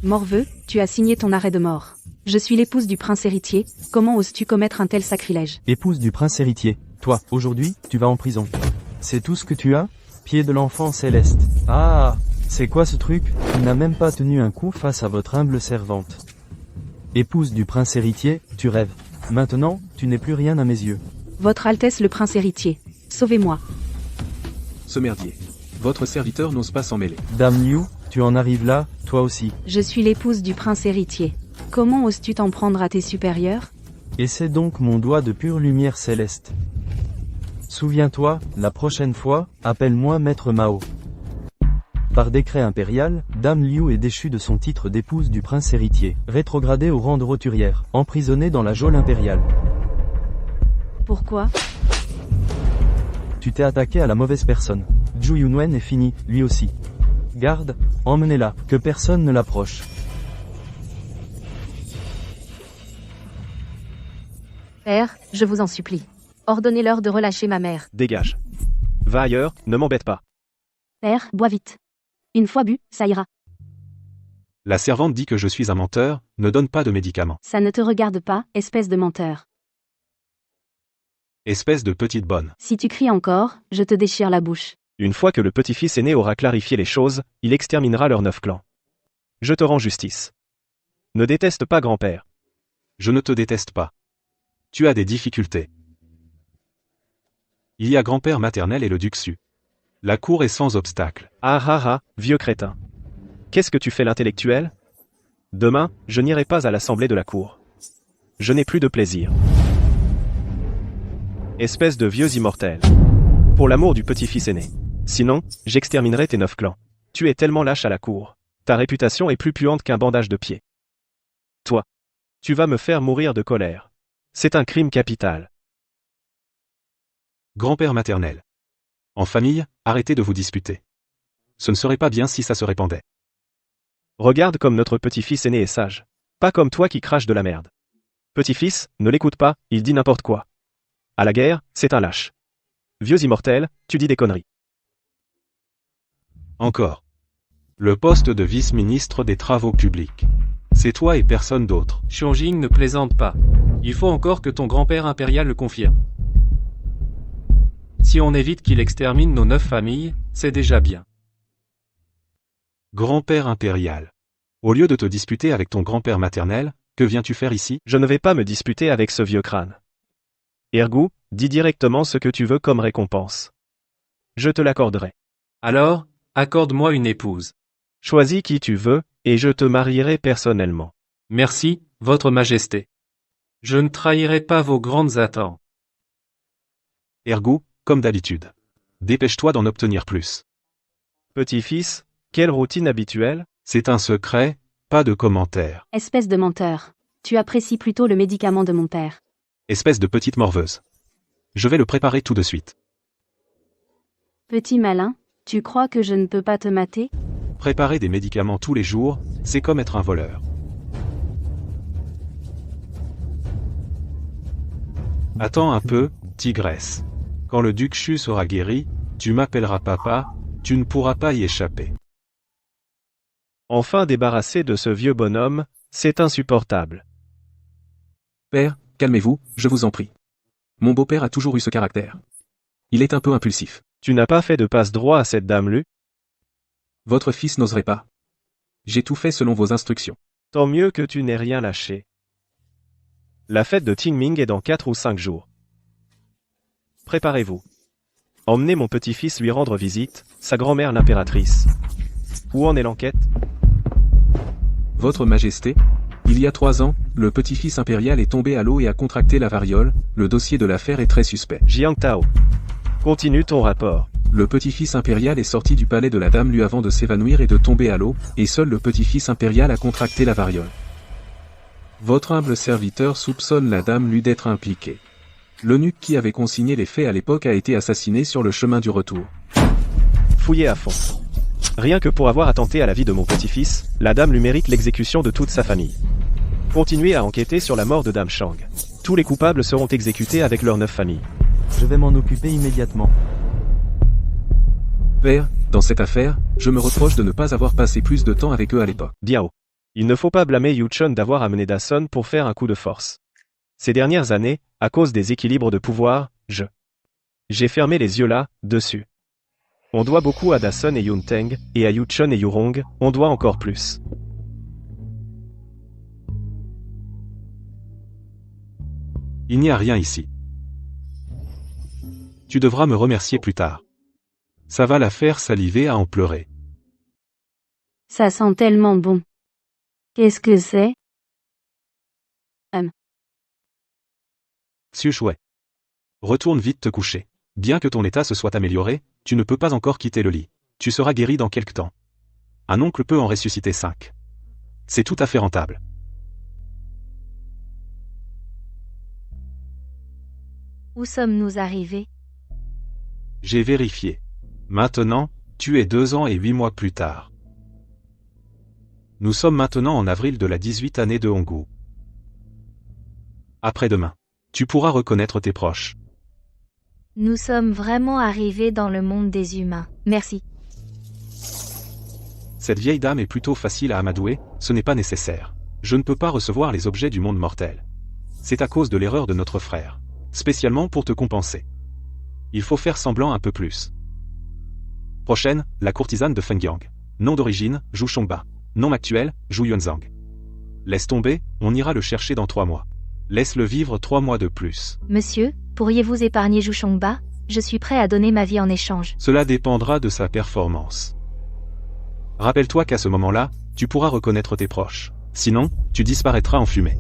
Morveux, tu as signé ton arrêt de mort. Je suis l'épouse du prince héritier, comment oses-tu commettre un tel sacrilège? Épouse du prince héritier. Toi, aujourd'hui, tu vas en prison. C'est tout ce que tu as? Pied de l'enfant céleste. Ah, c'est quoi ce truc? Tu n'as même pas tenu un coup face à votre humble servante. Épouse du prince héritier, tu rêves. Maintenant, tu n'es plus rien à mes yeux. Votre Altesse le prince héritier. Sauvez-moi. Ce merdier. Votre serviteur n'ose pas s'en mêler. Dame Liu, tu en arrives là, toi aussi. Je suis l'épouse du prince héritier. Comment oses-tu t'en prendre à tes supérieurs? Et c'est donc mon doigt de pure lumière céleste. Souviens-toi, la prochaine fois, appelle-moi Maître Mao. Par décret impérial, Dame Liu est déchue de son titre d'épouse du prince héritier, rétrogradée au rang de roturière, emprisonnée dans la geôle impériale. Pourquoi? Tu t'es attaqué à la mauvaise personne. Zhu Yunwen est fini, lui aussi. Garde, emmenez-la, que personne ne l'approche. Père, je vous en supplie. Ordonnez-leur de relâcher ma mère. Dégage. Va ailleurs, ne m'embête pas. Père, bois vite. Une fois bu, ça ira. La servante dit que je suis un menteur, ne donne pas de médicaments. Ça ne te regarde pas, espèce de menteur. Espèce de petite bonne. Si tu cries encore, je te déchire la bouche. Une fois que le petit-fils aîné aura clarifié les choses, il exterminera leurs 9 clans. Je te rends justice. Ne déteste pas grand-père. Je ne te déteste pas. Tu as des difficultés. Il y a grand-père maternel et le duc Su. La cour est sans obstacle. Ah ah ah, vieux crétin. Qu'est-ce que tu fais l'intellectuel? Demain, je n'irai pas à l'assemblée de la cour. Je n'ai plus de plaisir. Espèce de vieux immortel. Pour l'amour du petit-fils aîné. Sinon, j'exterminerai tes 9 clans. Tu es tellement lâche à la cour. Ta réputation est plus puante qu'un bandage de pied. Toi. Tu vas me faire mourir de colère. C'est un crime capital. Grand-père maternel. En famille, arrêtez de vous disputer. Ce ne serait pas bien si ça se répandait. Regarde comme notre petit-fils aîné est sage. Pas comme toi qui crache de la merde. Petit-fils, ne l'écoute pas, il dit n'importe quoi. À la guerre, c'est un lâche. Vieux immortel, tu dis des conneries. Encore. Le poste de vice-ministre des Travaux publics. C'est toi et personne d'autre. Xionging ne plaisante pas. Il faut encore que ton grand-père impérial le confirme. Si on évite qu'il extermine nos 9 familles, c'est déjà bien. Grand-père impérial. Au lieu de te disputer avec ton grand-père maternel, que viens-tu faire ici? Je ne vais pas me disputer avec ce vieux crâne. Ergo, dis directement ce que tu veux comme récompense. Je te l'accorderai. Alors, accorde-moi une épouse. Choisis qui tu veux, et je te marierai personnellement. Merci, votre majesté. Je ne trahirai pas vos grandes attentes. Ergo, comme d'habitude. Dépêche-toi d'en obtenir plus. Petit-fils, quelle routine habituelle? C'est un secret, pas de commentaires. Espèce de menteur. Tu apprécies plutôt le médicament de mon père. Espèce de petite morveuse. Je vais le préparer tout de suite. Petit malin, tu crois que je ne peux pas te mater? Préparer des médicaments tous les jours, c'est comme être un voleur. Attends un peu, tigresse. Quand le duc Shu sera guéri, tu m'appelleras papa, tu ne pourras pas y échapper. Enfin débarrassé de ce vieux bonhomme, c'est insupportable. Père, calmez-vous, je vous en prie. Mon beau-père a toujours eu ce caractère. Il est un peu impulsif. Tu n'as pas fait de passe-droit à cette dame Lu? Votre fils n'oserait pas. J'ai tout fait selon vos instructions. Tant mieux que tu n'aies rien lâché. La fête de Qingming est dans 4 ou 5 jours. Préparez-vous. Emmenez mon petit-fils lui rendre visite, sa grand-mère l'impératrice. Où en est l'enquête? Votre Majesté, il y a 3 ans, le petit-fils impérial est tombé à l'eau et a contracté la variole, le dossier de l'affaire est très suspect. Jiang Tao. Continue ton rapport. Le petit-fils impérial est sorti du palais de la Dame Lu avant de s'évanouir et de tomber à l'eau, et seul le petit-fils impérial a contracté la variole. Votre humble serviteur soupçonne la Dame Lu d'être impliquée. L'eunuque qui avait consigné les faits à l'époque a été assassiné sur le chemin du retour. Fouillez à fond. Rien que pour avoir attenté à la vie de mon petit-fils, la Dame Lu mérite l'exécution de toute sa famille. Continuez à enquêter sur la mort de Dame Shang. Tous les coupables seront exécutés avec leurs 9 familles. Je vais m'en occuper immédiatement. Père, dans cette affaire, je me reproche de ne pas avoir passé plus de temps avec eux à l'époque. Diao. Il ne faut pas blâmer Yu Chun d'avoir amené Dason pour faire un coup de force. Ces dernières années, à cause des équilibres de pouvoir, j'ai fermé les yeux là, dessus. On doit beaucoup à Dason et Yun Teng, et à Yu Chun et Yu Rong, on doit encore plus. Il n'y a rien ici. Tu devras me remercier plus tard. Ça va la faire saliver à en pleurer. Ça sent tellement bon. Qu'est-ce que c'est? Xuchouet. Retourne vite te coucher. Bien que ton état se soit amélioré, tu ne peux pas encore quitter le lit. Tu seras guéri dans quelque temps. Un oncle peut en ressusciter 5. C'est tout à fait rentable. Où sommes-nous arrivés? J'ai vérifié. Maintenant, tu es 2 ans et 8 mois plus tard. Nous sommes maintenant en avril de la 18e année de Hongou. Après-demain, tu pourras reconnaître tes proches. Nous sommes vraiment arrivés dans le monde des humains. Merci. Cette vieille dame est plutôt facile à amadouer, ce n'est pas nécessaire. Je ne peux pas recevoir les objets du monde mortel. C'est à cause de l'erreur de notre frère. Spécialement pour te compenser. Il faut faire semblant un peu plus. Prochaine, la courtisane de Fengyang. Nom d'origine, Zhu Shongba. Nom actuel, Zhu Yuanzhang. Laisse tomber, on ira le chercher dans 3 mois. Laisse-le vivre 3 mois de plus. Monsieur, pourriez-vous épargner Zhu Shongba? Je suis prêt à donner ma vie en échange. Cela dépendra de sa performance. Rappelle-toi qu'à ce moment-là, tu pourras reconnaître tes proches. Sinon, tu disparaîtras en fumée.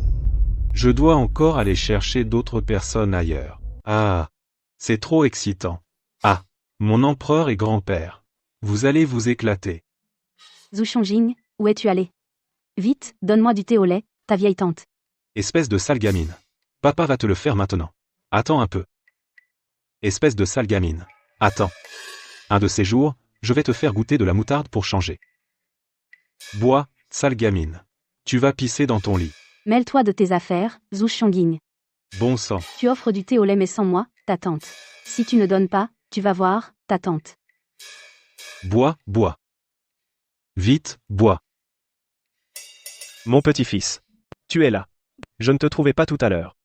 Je dois encore aller chercher d'autres personnes ailleurs. Ah, c'est trop excitant. Ah, mon empereur et grand-père. Vous allez vous éclater. Zhu Shongjing, où es-tu allé? Vite, donne-moi du thé au lait, ta vieille tante. Espèce de sale gamine. Papa va te le faire maintenant. Attends un peu. Espèce de sale gamine. Attends. Un de ces jours, je vais te faire goûter de la moutarde pour changer. Bois, sale gamine. Tu vas pisser dans ton lit. Mêle-toi de tes affaires, Zhu Shongjing. Bon sang. Tu offres du thé au lait mais sans moi, ta tante. Si tu ne donnes pas, tu vas voir, ta tante. Bois, bois. Vite, bois. Mon petit-fils. Tu es là. Je ne te trouvais pas tout à l'heure.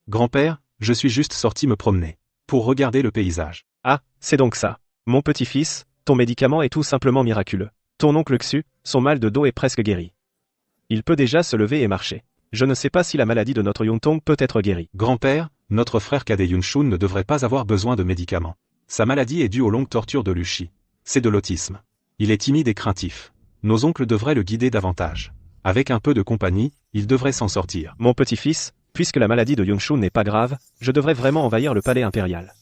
Grand-père, je suis juste sorti me promener. Pour regarder le paysage. Ah, c'est donc ça. Mon petit-fils, ton médicament est tout simplement miraculeux. Ton oncle Xu, son mal de dos est presque guéri. Il peut déjà se lever et marcher. Je ne sais pas si la maladie de notre Yuntong peut être guérie. Grand-père, notre frère cadet Yunshun ne devrait pas avoir besoin de médicaments. Sa maladie est due aux longues tortures de Luchi. C'est de l'autisme. Il est timide et craintif. Nos oncles devraient le guider davantage. Avec un peu de compagnie, il devrait s'en sortir. Mon petit-fils, puisque la maladie de Yunshun n'est pas grave, je devrais vraiment envahir le palais impérial.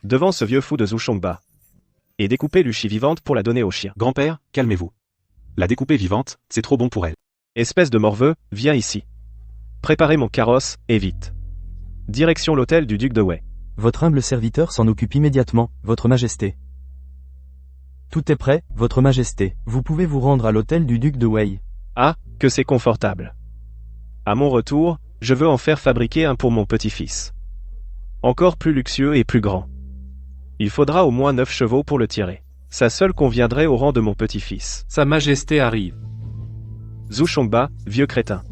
Devant ce vieux fou de Zhu Shongba. Et découper Luchi vivante pour la donner au chien. Grand-père, calmez-vous. La découper vivante, c'est trop bon pour elle. Espèce de morveux, viens ici. Préparez mon carrosse, et vite. Direction l'hôtel du duc de Wei. Votre humble serviteur s'en occupe immédiatement, Votre Majesté. Tout est prêt, Votre Majesté. Vous pouvez vous rendre à l'hôtel du duc de Wei. Ah, que c'est confortable. À mon retour, je veux en faire fabriquer un pour mon petit-fils. Encore plus luxueux et plus grand. Il faudra au moins 9 chevaux pour le tirer. Ça seul conviendrait au rang de mon petit-fils. Sa Majesté arrive. Zhu Shongba, vieux crétin.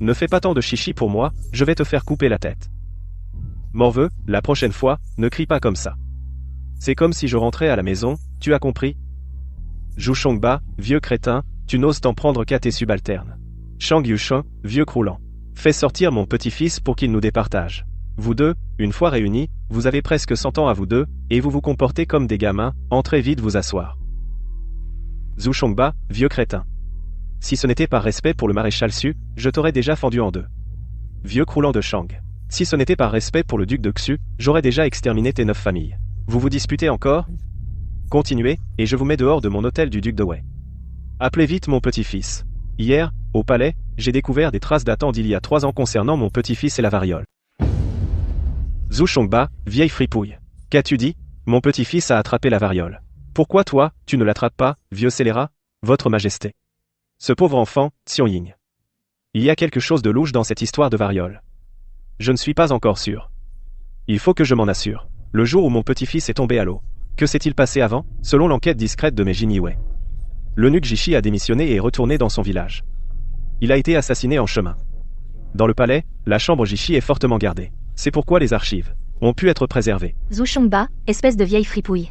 Ne fais pas tant de chichi pour moi, je vais te faire couper la tête. M'en veux, la prochaine fois, ne crie pas comme ça. C'est comme si je rentrais à la maison, tu as compris? Zhu Shongba, vieux crétin, tu n'oses t'en prendre qu'à tes subalternes. Shang Yusheng, vieux croulant. Fais sortir mon petit-fils pour qu'il nous départage. Vous deux, une fois réunis, vous avez presque 100 ans à vous deux, et vous vous comportez comme des gamins, entrez vite vous asseoir. Zhu Shongba, vieux crétin. Si ce n'était par respect pour le maréchal Xu, je t'aurais déjà fendu en deux. Vieux croulant de Shang. Si ce n'était par respect pour le duc de Xu, j'aurais déjà exterminé tes 9 familles. Vous vous disputez encore? Continuez, et je vous mets dehors de mon hôtel du duc de Wei. Appelez vite mon petit-fils. Hier, au palais, j'ai découvert des traces datant d'il y a 3 ans concernant mon petit-fils et la variole. Zhu Shongba, vieille fripouille. Qu'as-tu dit? Mon petit-fils a attrapé la variole. Pourquoi toi, tu ne l'attrapes pas, vieux scélérat? Votre Majesté. Ce pauvre enfant, Xiong Ying. Il y a quelque chose de louche dans cette histoire de variole. Je ne suis pas encore sûr. Il faut que je m'en assure. Le jour où mon petit-fils est tombé à l'eau. Que s'est-il passé avant? Selon l'enquête discrète de mes Jiniwei. L'eunuque Jishi a démissionné et est retourné dans son village. Il a été assassiné en chemin. Dans le palais, la chambre Jishi est fortement gardée. C'est pourquoi les archives ont pu être préservées. Zhu Shongba, espèce de vieille fripouille.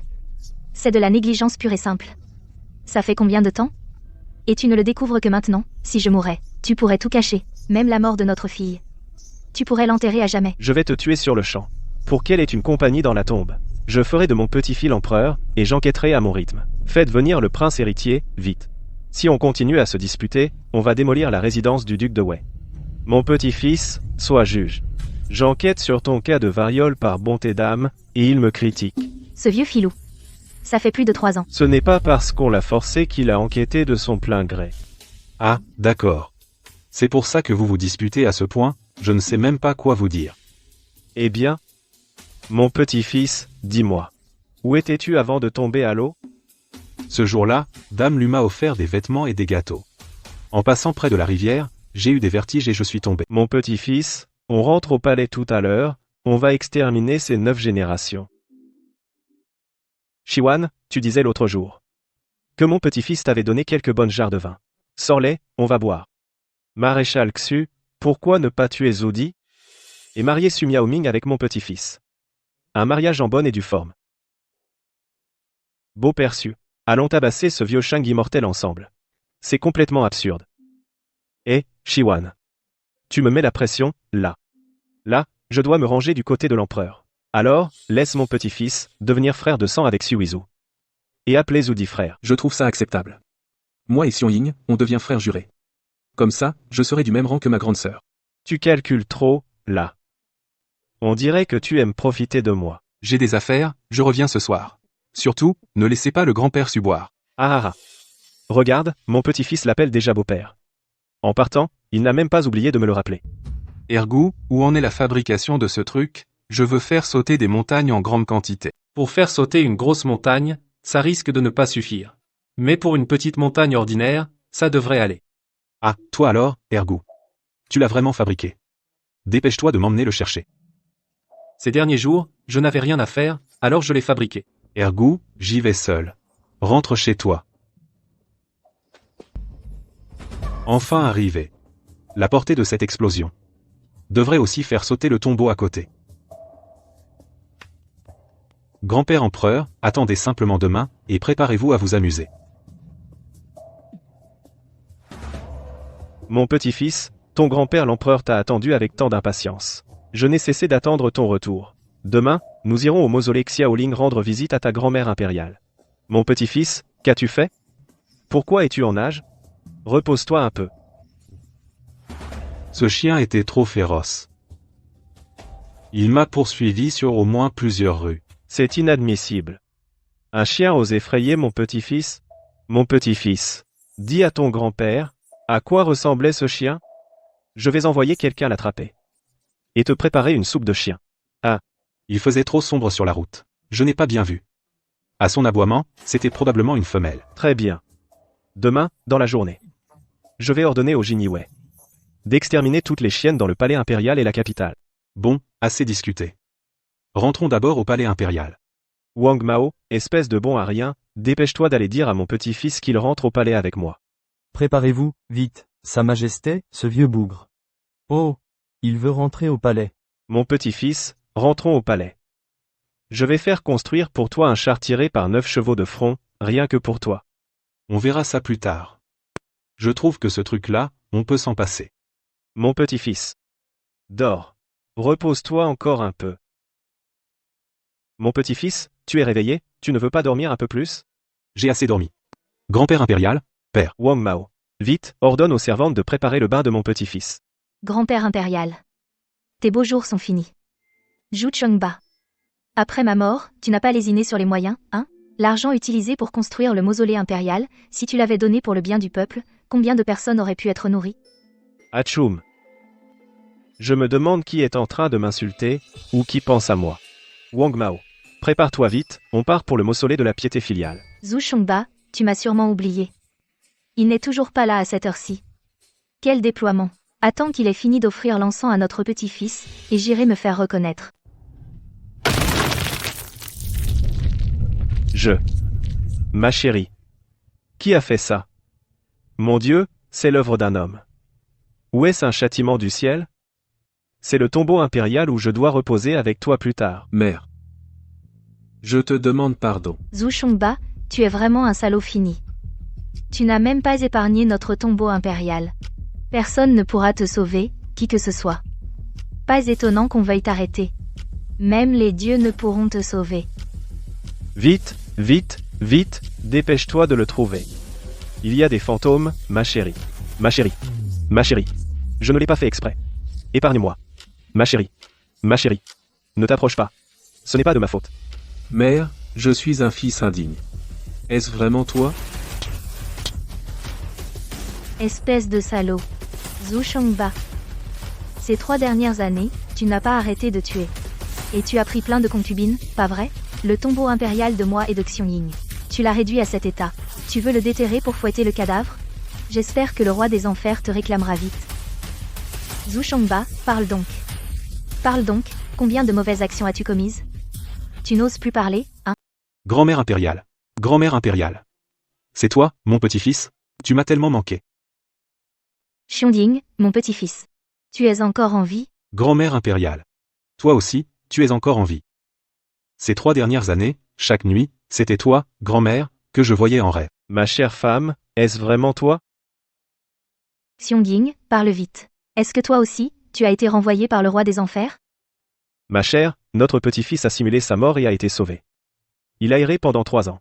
C'est de la négligence pure et simple. Ça fait combien de temps? Et tu ne le découvres que maintenant? Si je mourais, tu pourrais tout cacher, même la mort de notre fille. Tu pourrais l'enterrer à jamais. Je vais te tuer sur le champ. Pour qu'elle ait une compagnie dans la tombe. Je ferai de mon petit-fils l'empereur, et j'enquêterai à mon rythme. Faites venir le prince héritier, vite. Si on continue à se disputer, on va démolir la résidence du duc de Wei. Mon petit-fils, sois juge. J'enquête sur ton cas de variole par bonté d'âme, et il me critique. Ce vieux filou. Ça fait plus de 3 ans. Ce n'est pas parce qu'on l'a forcé qu'il a enquêté de son plein gré. Ah, d'accord. C'est pour ça que vous vous disputez à ce point, je ne sais même pas quoi vous dire. Eh bien, mon petit-fils, dis-moi. Où étais-tu avant de tomber à l'eau? Ce jour-là, Dame lui m'a offert des vêtements et des gâteaux. En passant près de la rivière, j'ai eu des vertiges et je suis tombé. Mon petit-fils, on rentre au palais tout à l'heure, on va exterminer ces 9 générations. Shiwan, tu disais l'autre jour que mon petit-fils t'avait donné quelques bonnes jarres de vin. Sors-les, on va boire. Maréchal Xu, pourquoi ne pas tuer Zhu Di et marier Su Miaoming avec mon petit-fils? Un mariage en bonne et due forme. Beau-père Xu, allons tabasser ce vieux Shang immortel ensemble. C'est complètement absurde. Eh, Shiwan. Tu me mets la pression, là. Là, je dois me ranger du côté de l'empereur. Alors, laisse mon petit-fils devenir frère de sang avec Xu Huizhu. Et appelez Zhu Di frère. Je trouve ça acceptable. Moi et Xiong Ying, on devient frères jurés. Comme ça, je serai du même rang que ma grande sœur. Tu calcules trop, là. On dirait que tu aimes profiter de moi. J'ai des affaires, je reviens ce soir. Surtout, ne laissez pas le grand-père Xu boire. Ah. Regarde, mon petit-fils l'appelle déjà beau-père. En partant, il n'a même pas oublié de me le rappeler. Ergou, où en est la fabrication de ce truc? Je veux faire sauter des montagnes en grande quantité. Pour faire sauter une grosse montagne, ça risque de ne pas suffire. Mais pour une petite montagne ordinaire, ça devrait aller. Ah, toi alors, Ergou. Tu l'as vraiment fabriqué. Dépêche-toi de m'emmener le chercher. Ces derniers jours, je n'avais rien à faire, alors je l'ai fabriqué. Ergou, j'y vais seul. Rentre chez toi. Enfin arrivé. La portée de cette explosion devrait aussi faire sauter le tombeau à côté. Grand-père empereur, attendez simplement demain, et préparez-vous à vous amuser. Mon petit-fils, ton grand-père l'empereur t'a attendu avec tant d'impatience. Je n'ai cessé d'attendre ton retour. Demain, nous irons au mausolée Xiaoling rendre visite à ta grand-mère impériale. Mon petit-fils, qu'as-tu fait? Pourquoi es-tu en nage? Repose-toi un peu. Ce chien était trop féroce. Il m'a poursuivi sur au moins plusieurs rues. C'est inadmissible. Un chien ose effrayer mon petit-fils? Mon petit-fils, dis à ton grand-père, à quoi ressemblait ce chien? Je vais envoyer quelqu'un l'attraper. Et te préparer une soupe de chien. Ah. Il faisait trop sombre sur la route. Je n'ai pas bien vu. À son aboiement, c'était probablement une femelle. Très bien. Demain, dans la journée, je vais ordonner au Jiniwei d'exterminer toutes les chiennes dans le palais impérial et la capitale. Bon, assez discuté. Rentrons d'abord au palais impérial. Wang Mao, espèce de bon à rien, dépêche-toi d'aller dire à mon petit-fils qu'il rentre au palais avec moi. Préparez-vous, vite, Sa Majesté, ce vieux bougre. Oh, il veut rentrer au palais. Mon petit-fils, rentrons au palais. Je vais faire construire pour toi un char tiré par 9 chevaux de front, rien que pour toi. On verra ça plus tard. Je trouve que ce truc-là, on peut s'en passer. Mon petit-fils. Dors. Repose-toi encore un peu. Mon petit-fils, tu es réveillé, tu ne veux pas dormir un peu plus? J'ai assez dormi. Grand-père impérial, père. Wang Mao. Vite, ordonne aux servantes de préparer le bain de mon petit-fils. Grand-père impérial. Tes beaux jours sont finis. Zhu Chongba. Après ma mort, tu n'as pas lésiné sur les moyens, hein? L'argent utilisé pour construire le mausolée impérial, si tu l'avais donné pour le bien du peuple, combien de personnes auraient pu être nourries? Atchoum. Je me demande qui est en train de m'insulter, ou qui pense à moi. Wang Mao. Prépare-toi vite, on part pour le mausolée de la piété filiale. Zhu Chongba, tu m'as sûrement oublié. Il n'est toujours pas là à cette heure-ci. Quel déploiement! Attends qu'il ait fini d'offrir l'encens à notre petit-fils, et j'irai me faire reconnaître. Ma chérie. Qui a fait ça? Mon Dieu, c'est l'œuvre d'un homme. Ou est-ce un châtiment du ciel? C'est le tombeau impérial où je dois reposer avec toi plus tard. Mère. Je te demande pardon. Zhu Chongba, tu es vraiment un salaud fini. Tu n'as même pas épargné notre tombeau impérial. Personne ne pourra te sauver, qui que ce soit. Pas étonnant qu'on veuille t'arrêter. Même les dieux ne pourront te sauver. Vite, vite, vite, dépêche-toi de le trouver. Il y a des fantômes, ma chérie. Ma chérie. Ma chérie. Je ne l'ai pas fait exprès. Épargne-moi. Ma chérie. Ma chérie. Ne t'approche pas. Ce n'est pas de ma faute. Mère, je suis un fils indigne. Est-ce vraiment toi? Espèce de salaud. Zhu Chongba. Ces 3 dernières années, tu n'as pas arrêté de tuer. Et tu as pris plein de concubines, pas vrai? Le tombeau impérial de moi et de Xionying. Tu l'as réduit à cet état. Tu veux le déterrer pour fouetter le cadavre? J'espère que le roi des enfers te réclamera vite. Zhu Chongba, parle donc. Parle donc, combien de mauvaises actions as-tu commises? Tu n'oses plus parler, hein? Grand-mère impériale. Grand-mère impériale. C'est toi, mon petit-fils? Tu m'as tellement manqué. Xionying, mon petit-fils. Tu es encore en vie? Grand-mère impériale. Toi aussi, tu es encore en vie. Ces 3 dernières années, chaque nuit, c'était toi, grand-mère, que je voyais en rêve. Ma chère femme, est-ce vraiment toi? Xionying, parle vite. Est-ce que toi aussi, tu as été renvoyé par le roi des enfers? Ma chère, notre petit-fils a simulé sa mort et a été sauvé. Il a erré pendant 3 ans.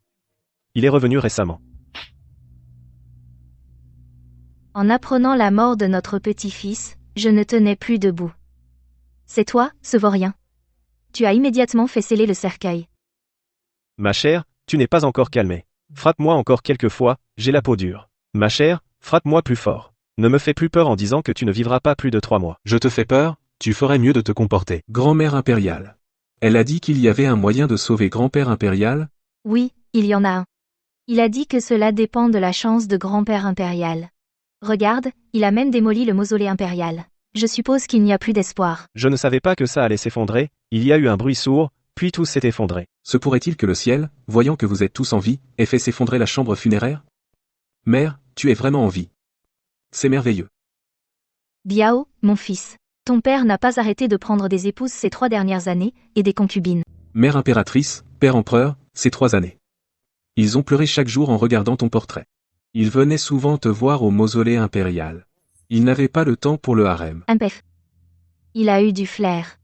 Il est revenu récemment. En apprenant la mort de notre petit-fils, je ne tenais plus debout. C'est toi, ce vaurien. Tu as immédiatement fait sceller le cercueil. Ma chère, tu n'es pas encore calmée. Frappe-moi encore quelques fois, j'ai la peau dure. Ma chère, frappe-moi plus fort. Ne me fais plus peur en disant que tu ne vivras pas plus de 3 mois. Je te fais peur, tu ferais mieux de te comporter. Grand-mère impériale. Elle a dit qu'il y avait un moyen de sauver grand-père impérial? Oui, il y en a un. Il a dit que cela dépend de la chance de grand-père impérial. Regarde, il a même démoli le mausolée impérial. Je suppose qu'il n'y a plus d'espoir. Je ne savais pas que ça allait s'effondrer, il y a eu un bruit sourd, puis tout s'est effondré. Se pourrait-il que le ciel, voyant que vous êtes tous en vie, ait fait s'effondrer la chambre funéraire? Mère, tu es vraiment en vie. C'est merveilleux. Biao, mon fils. Ton père n'a pas arrêté de prendre des épouses ces 3 dernières années, et des concubines. Mère impératrice, père empereur, ces 3 années. Ils ont pleuré chaque jour en regardant ton portrait. Ils venaient souvent te voir au mausolée impérial. Ils n'avaient pas le temps pour le harem. Impef. Il a eu du flair.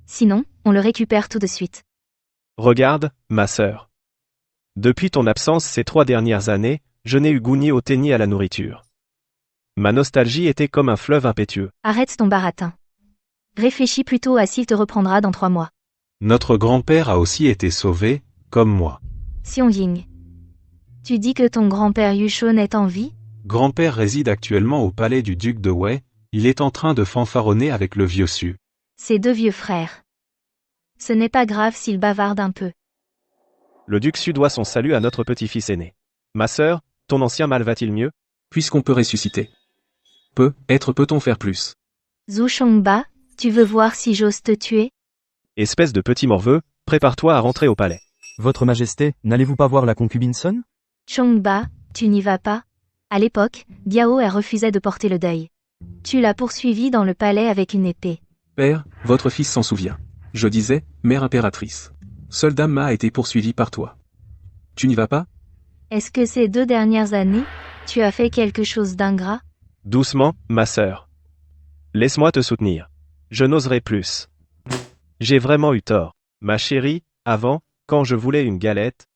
Sinon, on le récupère tout de suite. Regarde, ma sœur. Depuis ton absence ces 3 dernières années, je n'ai eu goût ni au thé ni à la nourriture. Ma nostalgie était comme un fleuve impétueux. Arrête ton baratin. Réfléchis plutôt à s'il te reprendra dans 3 mois. Notre grand-père a aussi été sauvé, comme moi. Xionying. Tu dis que ton grand-père Yushun est en vie? Grand-père réside actuellement au palais du duc de Wei, il est en train de fanfaronner avec le vieux Su. Ces 2 vieux frères. Ce n'est pas grave s'ils bavardent un peu. Le duc Su doit son salut à notre petit-fils aîné. Ma sœur, ton ancien mal va-t-il mieux? Puisqu'on peut ressusciter. Peut-on faire plus? Zhu Chongba, tu veux voir si j'ose te tuer? Espèce de petit morveux, prépare-toi à rentrer au palais. Votre Majesté, n'allez-vous pas voir la concubine Sun? Chongba, tu n'y vas pas? À l'époque, Biao a refusé de porter le deuil. Tu l'as poursuivi dans le palais avec une épée. Père, votre fils s'en souvient. Je disais, mère impératrice. Seule Dame Ma a été poursuivie par toi. Tu n'y vas pas? Est-ce que ces 2 dernières années, tu as fait quelque chose d'ingrat? Doucement, ma sœur. Laisse-moi te soutenir. Je n'oserai plus. J'ai vraiment eu tort. Ma chérie, avant, quand je voulais une galette,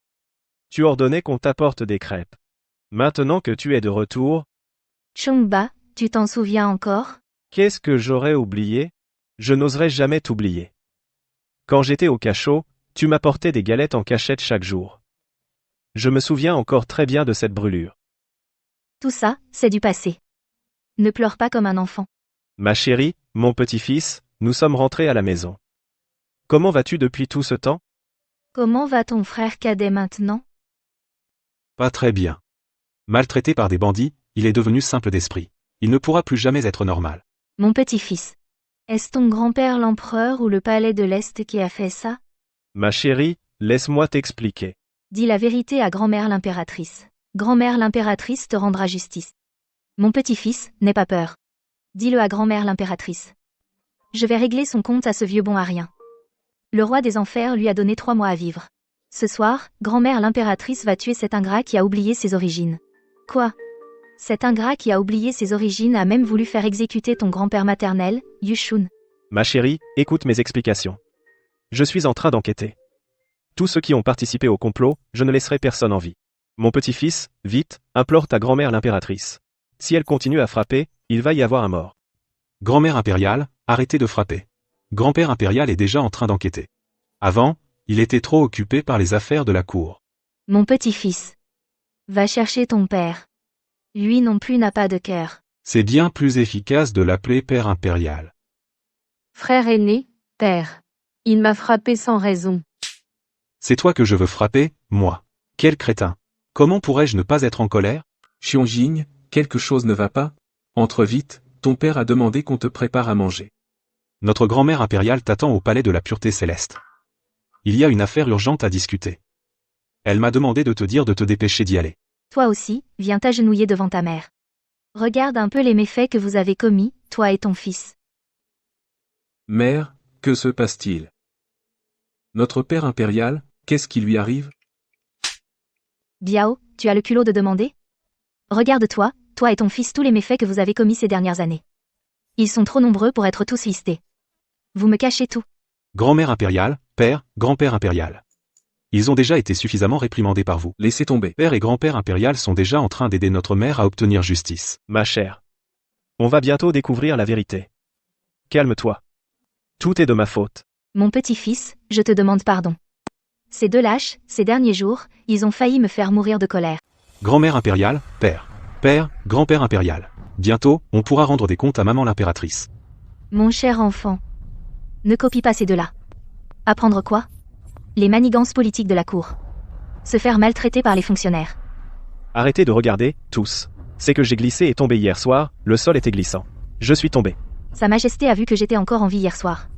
tu ordonnais qu'on t'apporte des crêpes. Maintenant que tu es de retour, Chongba, tu t'en souviens encore? qu'est-ce que j'aurais oublié? Je n'oserais jamais t'oublier. Quand j'étais au cachot, tu m'apportais des galettes en cachette chaque jour. Je me souviens encore très bien de cette brûlure. Tout ça, c'est du passé. Ne pleure pas comme un enfant. Ma chérie, mon petit-fils, nous sommes rentrés à la maison. Comment vas-tu depuis tout ce temps? Comment va ton frère cadet maintenant? Pas très bien. Maltraité par des bandits, il est devenu simple d'esprit. Il ne pourra plus jamais être normal. Mon petit-fils. Est-ce ton grand-père l'empereur ou le palais de l'Est qui a fait ça? Ma chérie, laisse-moi t'expliquer. Dis la vérité à grand-mère l'impératrice. Grand-mère l'impératrice te rendra justice. Mon petit-fils, n'aie pas peur. Dis-le à grand-mère l'impératrice. Je vais régler son compte à ce vieux bon à rien. Le roi des enfers lui a donné 3 mois à vivre. Ce soir, grand-mère l'impératrice va tuer cet ingrat qui a oublié ses origines. Quoi? Cet ingrat qui a oublié ses origines a même voulu faire exécuter ton grand-père maternel, Yushun. Ma chérie, écoute mes explications. Je suis en train d'enquêter. Tous ceux qui ont participé au complot, je ne laisserai personne en vie. Mon petit-fils, vite, implore ta grand-mère l'impératrice. Si elle continue à frapper, il va y avoir un mort. Grand-mère impériale, arrêtez de frapper. Grand-père impérial est déjà en train d'enquêter. Avant, il était trop occupé par les affaires de la cour. Mon petit-fils. Va chercher ton père. Lui non plus n'a pas de cœur. C'est bien plus efficace de l'appeler père impérial. Frère aîné, père. Il m'a frappé sans raison. C'est toi que je veux frapper, moi. Quel crétin. Comment pourrais-je ne pas être en colère? Xiangjing, quelque chose ne va pas? Entre vite, ton père a demandé qu'on te prépare à manger. Notre grand-mère impériale t'attend au palais de la pureté céleste. Il y a une affaire urgente à discuter. Elle m'a demandé de te dire de te dépêcher d'y aller. Toi aussi, viens t'agenouiller devant ta mère. Regarde un peu les méfaits que vous avez commis, toi et ton fils. Mère, que se passe-t-il? Notre père impérial, qu'est-ce qui lui arrive? Biao, tu as le culot de demander? Regarde-toi, toi et ton fils tous les méfaits que vous avez commis ces dernières années. Ils sont trop nombreux pour être tous listés. Vous me cachez tout. Grand-mère impériale, père, grand-père impérial. Ils ont déjà été suffisamment réprimandés par vous. Laissez tomber. Père et grand-père impérial sont déjà en train d'aider notre mère à obtenir justice. Ma chère. On va bientôt découvrir la vérité. Calme-toi. Tout est de ma faute. Mon petit-fils, je te demande pardon. Ces 2 lâches, ces derniers jours, ils ont failli me faire mourir de colère. Grand-mère impériale, père. Père, grand-père impérial. Bientôt, on pourra rendre des comptes à maman l'impératrice. Mon cher enfant. Ne copie pas ces 2-là. Apprendre quoi? Les manigances politiques de la cour. Se faire maltraiter par les fonctionnaires. Arrêtez de regarder, tous. C'est que j'ai glissé et tombé hier soir, le sol était glissant. Je suis tombé. Sa Majesté a vu que j'étais encore en vie hier soir.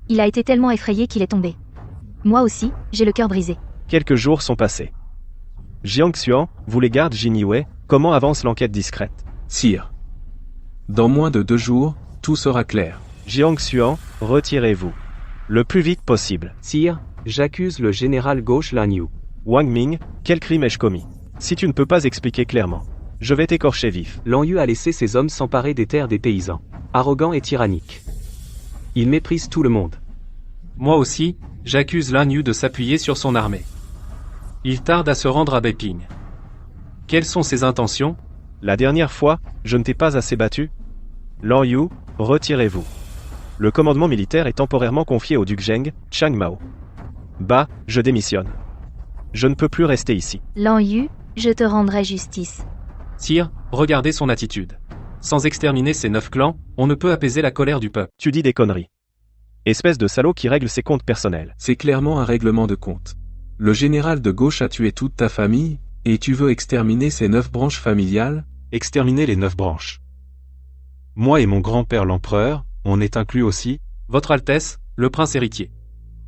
Il a été tellement effrayé qu'il est tombé. Moi aussi, j'ai le cœur brisé. Quelques jours sont passés. Jiang Xuan, vous les gardes Jiniwei, comment avance l'enquête discrète? Sire. Dans moins de 2 jours, tout sera clair. Jiang Xuan, retirez-vous. Le plus vite possible. Sire, j'accuse le général gauche Lan Yu. Wang Ming, quel crime ai-je commis? Si tu ne peux pas expliquer clairement, je vais t'écorcher vif. Lan Yu a laissé ses hommes s'emparer des terres des paysans. Arrogant et tyrannique. Il méprise tout le monde. Moi aussi, j'accuse Lan Yu de s'appuyer sur son armée. Il tarde à se rendre à Beiping. Quelles sont ses intentions? La dernière fois, je ne t'ai pas assez battu. Lan Yu, retirez-vous. Le commandement militaire est temporairement confié au duc Zheng, Chang Mao. Bah, je démissionne. Je ne peux plus rester ici. Lan Yu, je te rendrai justice. Sire, regardez son attitude. Sans exterminer ces 9 clans, on ne peut apaiser la colère du peuple. Tu dis des conneries. Espèce de salaud qui règle ses comptes personnels. C'est clairement un règlement de compte. Le général de gauche a tué toute ta famille, et tu veux exterminer ces 9 branches familiales? Exterminer les 9 branches. Moi et mon grand-père l'empereur, on est inclus aussi? Votre Altesse, le prince héritier.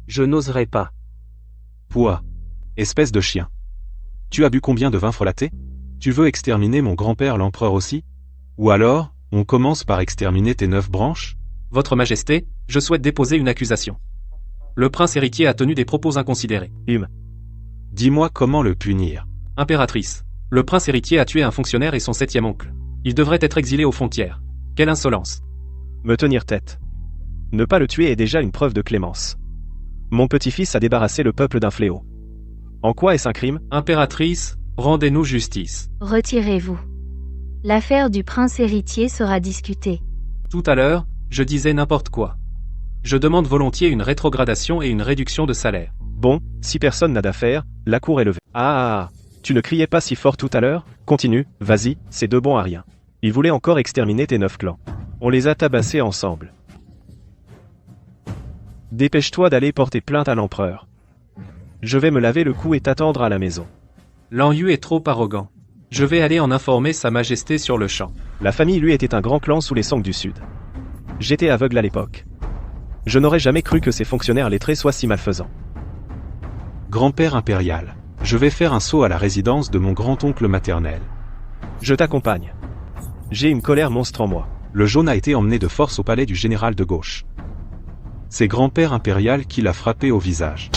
Je n'oserais pas. Pouah. Espèce de chien. Tu as bu combien de vin frelaté? Tu veux exterminer mon grand-père l'empereur aussi? Ou alors, on commence par exterminer tes 9 branches? Votre Majesté, je souhaite déposer une accusation. Le prince héritier a tenu des propos inconsidérés. Dis-moi comment le punir. Impératrice, le prince héritier a tué un fonctionnaire et son 7e oncle. Il devrait être exilé aux frontières. Quelle insolence! Me tenir tête. Ne pas le tuer est déjà une preuve de clémence. Mon petit-fils a débarrassé le peuple d'un fléau. En quoi est-ce un crime? Impératrice, rendez-nous justice. Retirez-vous. L'affaire du prince héritier sera discutée. Tout à l'heure, je disais n'importe quoi. Je demande volontiers une rétrogradation et une réduction de salaire. Bon, si personne n'a d'affaires, la cour est levée. Ah, tu ne criais pas si fort tout à l'heure? Continue, vas-y, c'est de bon à rien. Ils voulaient encore exterminer tes 9 clans. On les a tabassés ensemble. Dépêche-toi d'aller porter plainte à l'empereur. Je vais me laver le cou et t'attendre à la maison. Lan Yu est trop arrogant. Je vais aller en informer Sa Majesté sur le champ. La famille lui était un grand clan sous les Song du Sud. J'étais aveugle à l'époque. Je n'aurais jamais cru que ces fonctionnaires lettrés soient si malfaisants. Grand-père impérial, je vais faire un saut à la résidence de mon grand-oncle maternel. Je t'accompagne. J'ai une colère monstre en moi. Le jaune a été emmené de force au palais du général de gauche. C'est grand-père impérial qui l'a frappé au visage.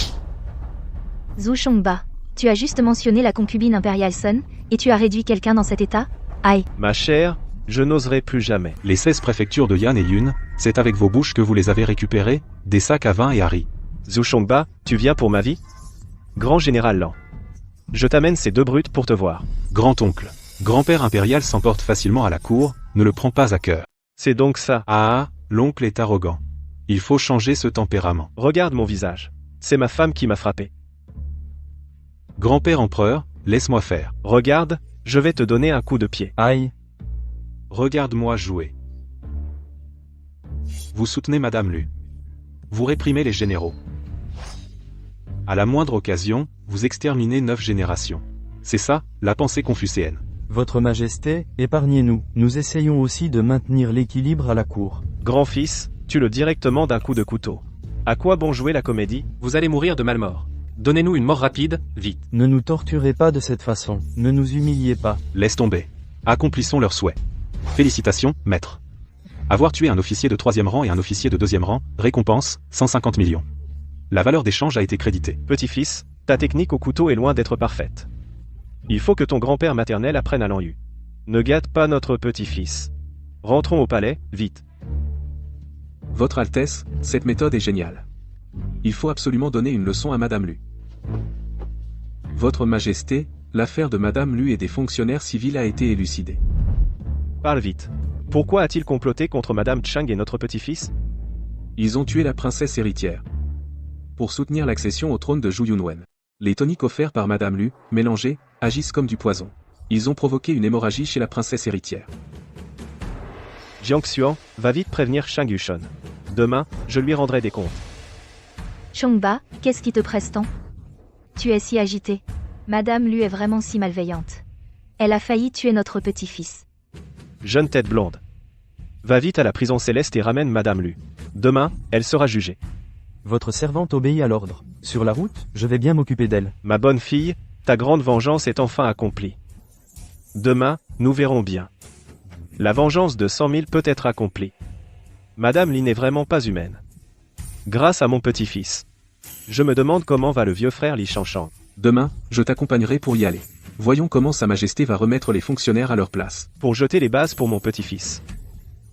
Zhu Shongba, tu as juste mentionné la concubine impériale Sun, et tu as réduit quelqu'un dans cet état? Aïe. Ma chère, je n'oserai plus jamais. Les 16 préfectures de Yan et Yun, c'est avec vos bouches que vous les avez récupérées, des sacs à vin et à riz. Zhu Shongba, tu viens pour ma vie? Grand général Lan. Je t'amène ces 2 brutes pour te voir. Grand-oncle. Grand-père impérial s'emporte facilement à la cour, ne le prends pas à cœur. C'est donc ça. Ah, l'oncle est arrogant. Il faut changer ce tempérament. Regarde mon visage. C'est ma femme qui m'a frappé. Grand-père empereur, laisse-moi faire. Regarde, je vais te donner un coup de pied. Aïe. Regarde-moi jouer. Vous soutenez Madame Lu. Vous réprimez les généraux. À la moindre occasion, vous exterminez 9 générations. C'est ça, la pensée confucéenne. Votre Majesté, épargnez-nous. Nous essayons aussi de maintenir l'équilibre à la cour. Grand-fils, tue-le directement d'un coup de couteau. À quoi bon jouer la comédie? Vous allez mourir de malmort. Donnez-nous une mort rapide, vite. Ne nous torturez pas de cette façon. Ne nous humiliez pas. Laisse tomber. Accomplissons leurs souhaits. Félicitations, maître. Avoir tué un officier de 3e rang et un officier de 2e rang, récompense, 150 millions. La valeur d'échange a été créditée. Petit-fils, ta technique au couteau est loin d'être parfaite. Il faut que ton grand-père maternel apprenne à Lan Yu. Ne gâte pas notre petit-fils. Rentrons au palais, vite. Votre Altesse, cette méthode est géniale. Il faut absolument donner une leçon à Madame Lu. Votre Majesté, l'affaire de Madame Lu et des fonctionnaires civils a été élucidée. Parle vite. Pourquoi a-t-il comploté contre Madame Chang et notre petit-fils? Ils ont tué la princesse héritière. Pour soutenir l'accession au trône de Zhu Yunwen. Les toniques offerts par Madame Lu, mélangés, agissent comme du poison. Ils ont provoqué une hémorragie chez la princesse héritière. Jiang Xuan, va vite prévenir Shang Yushun. Demain, je lui rendrai des comptes. Shongba, qu'est-ce qui te presse tant? Tu es si agité. Madame Lu est vraiment si malveillante. Elle a failli tuer notre petit-fils. Jeune tête blonde. Va vite à la prison céleste et ramène Madame Lu. Demain, elle sera jugée. Votre servante obéit à l'ordre. Sur la route, je vais bien m'occuper d'elle. Ma bonne fille, ta grande vengeance est enfin accomplie. Demain, nous verrons bien. La vengeance de 100 000 peut être accomplie. Madame Li n'est vraiment pas humaine. Grâce à mon petit-fils. Je me demande comment va le vieux frère Li Shanshan. Demain, je t'accompagnerai pour y aller. Voyons comment Sa Majesté va remettre les fonctionnaires à leur place. Pour jeter les bases pour mon petit-fils.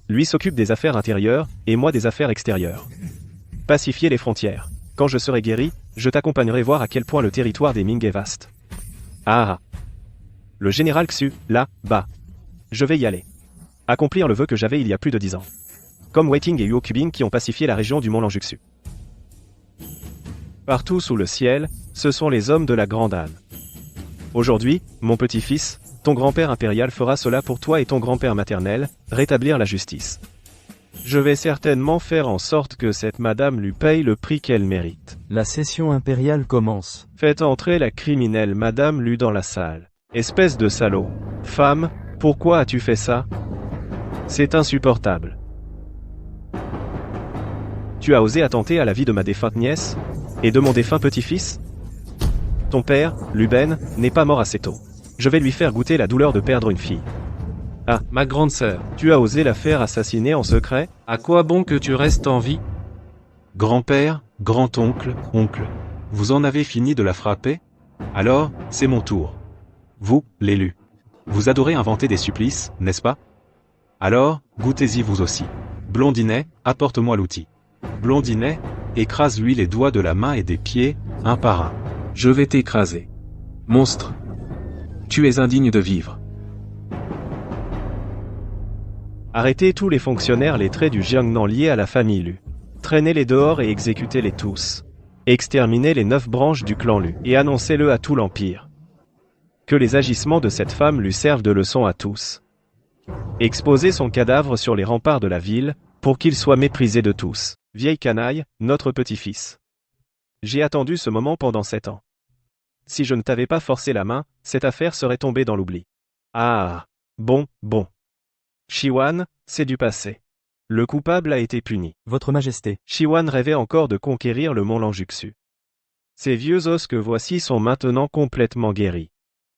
Lui s'occupe des affaires intérieures, et moi des affaires extérieures. Pacifier les frontières. Quand je serai guéri, je t'accompagnerai voir à quel point le territoire des Ming est vaste. Ah. Le général Xu, là, bas. Je vais y aller. Accomplir le vœu que j'avais il y a plus de 10 ans. Comme Wei-Ting et Huo Qubing qui ont pacifié la région du mont Lanjuxu. Partout sous le ciel, ce sont les hommes de la Grande Âne. Aujourd'hui, mon petit-fils, ton grand-père impérial fera cela pour toi et ton grand-père maternel, rétablir la justice. Je vais certainement faire en sorte que cette madame lui paye le prix qu'elle mérite. La session impériale commence. Faites entrer la criminelle madame Lu dans la salle. Espèce de salaud. Femme, pourquoi as-tu fait ça? C'est insupportable. Tu as osé attenter à la vie de ma défunte nièce? Et de mon défunt petit-fils? Ton père, Luben, n'est pas mort assez tôt. Je vais lui faire goûter la douleur de perdre une fille. Ma grande sœur, Tu as osé la faire assassiner en secret? à quoi bon que tu restes en vie? Grand-père, grand-oncle, oncle. Vous en avez fini de la frapper? Alors, c'est mon tour. Vous, l'élu. Vous adorez inventer des supplices, n'est-ce pas? Alors, goûtez-y vous aussi. Blondinet, apporte-moi l'outil. Blondinet, écrase-lui les doigts de la main et des pieds, un par un. Je vais t'écraser. Monstre. Tu es indigne de vivre. Arrêtez tous les fonctionnaires lettrés du Jiangnan liés à la famille Lu. Traînez-les dehors et exécutez-les tous. Exterminez les 9 branches du clan Lu et annoncez-le à tout l'Empire. Que les agissements de cette femme lui servent de leçon à tous. Exposez son cadavre sur les remparts de la ville, pour qu'il soit méprisé de tous. Vieille canaille, notre petit-fils. J'ai attendu ce moment pendant 7 ans. Si je ne t'avais pas forcé la main, cette affaire serait tombée dans l'oubli. Ah, bon. Shiwan, c'est du passé. Le coupable a été puni. Votre Majesté. Shiwan rêvait encore de conquérir le mont Lanjuxu. Ces vieux os que voici sont maintenant complètement guéris.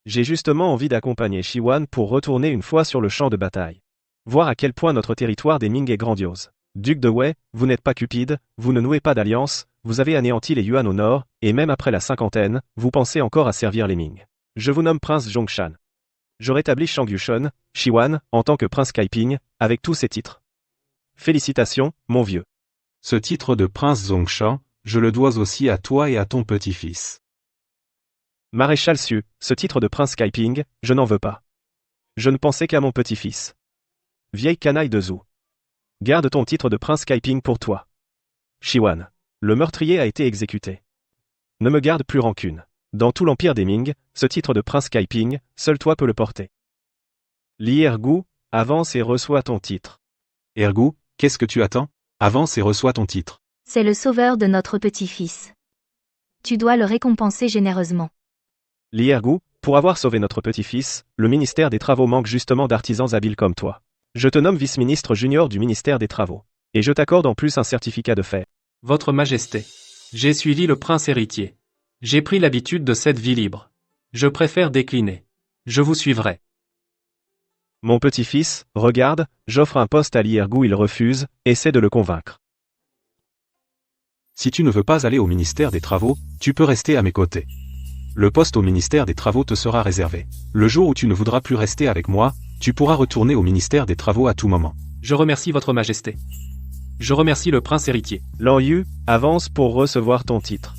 J'ai justement envie d'accompagner Shiwan pour retourner une fois sur le champ de bataille. Voir à quel point notre territoire des Ming est grandiose. Duc de Wei, vous n'êtes pas cupide, vous ne nouez pas d'alliance, vous avez anéanti les Yuan au nord, et même après la 50aine, vous pensez encore à servir les Ming. Je vous nomme prince Zhongshan. Je rétablis Shang Yushun, Shiwan, en tant que prince Kaiping, avec tous ses titres. Félicitations, mon vieux. Ce titre de prince Zhongshan, je le dois aussi à toi et à ton petit-fils. Maréchal Xu, ce titre de prince Kaiping, je n'en veux pas. Je ne pensais qu'à mon petit-fils. Vieille canaille de Zhou. Garde ton titre de prince Kaiping pour toi. Shiwan. Le meurtrier a été exécuté. Ne me garde plus rancune. Dans tout l'empire des Ming, ce titre de prince Kaiping, seul toi peux le porter. Li Ergu, avance et reçois ton titre. Ergu, qu'est-ce que tu attends? Avance et reçois ton titre. C'est le sauveur de notre petit-fils. Tu dois le récompenser généreusement. Li Ergu, pour avoir sauvé notre petit-fils, le ministère des Travaux manque justement d'artisans habiles comme toi. Je te nomme vice-ministre junior du ministère des Travaux. Et je t'accorde en plus un certificat de fait. Votre Majesté, j'ai suivi le prince héritier. J'ai pris l'habitude de cette vie libre. Je préfère décliner. Je vous suivrai. Mon petit-fils, regarde, j'offre un poste à Li Ergu, il refuse, essaie de le convaincre. Si tu ne veux pas aller au ministère des Travaux, tu peux rester à mes côtés. Le poste au ministère des Travaux te sera réservé. Le jour où tu ne voudras plus rester avec moi, tu pourras retourner au ministère des Travaux à tout moment. Je remercie Votre Majesté. Je remercie le prince héritier. Lan Yu, avance pour recevoir ton titre.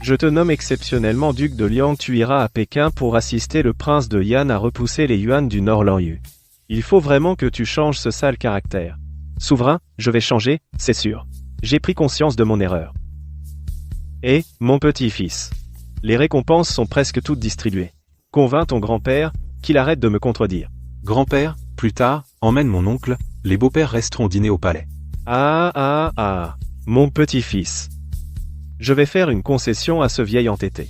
Je te nomme exceptionnellement duc de Liang, tu iras à Pékin pour assister le prince de Yan à repousser les Yuan du Nord. Lan Yu. Il faut vraiment que tu changes ce sale caractère. Souverain, je vais changer, c'est sûr. J'ai pris conscience de mon erreur. Et, mon petit-fils. Les récompenses sont presque toutes distribuées. Convainc ton grand-père, qu'il arrête de me contredire. Grand-père, plus tard, emmène mon oncle, les beaux-pères resteront dîner au palais. Mon petit-fils. Je vais faire une concession à ce vieil entêté.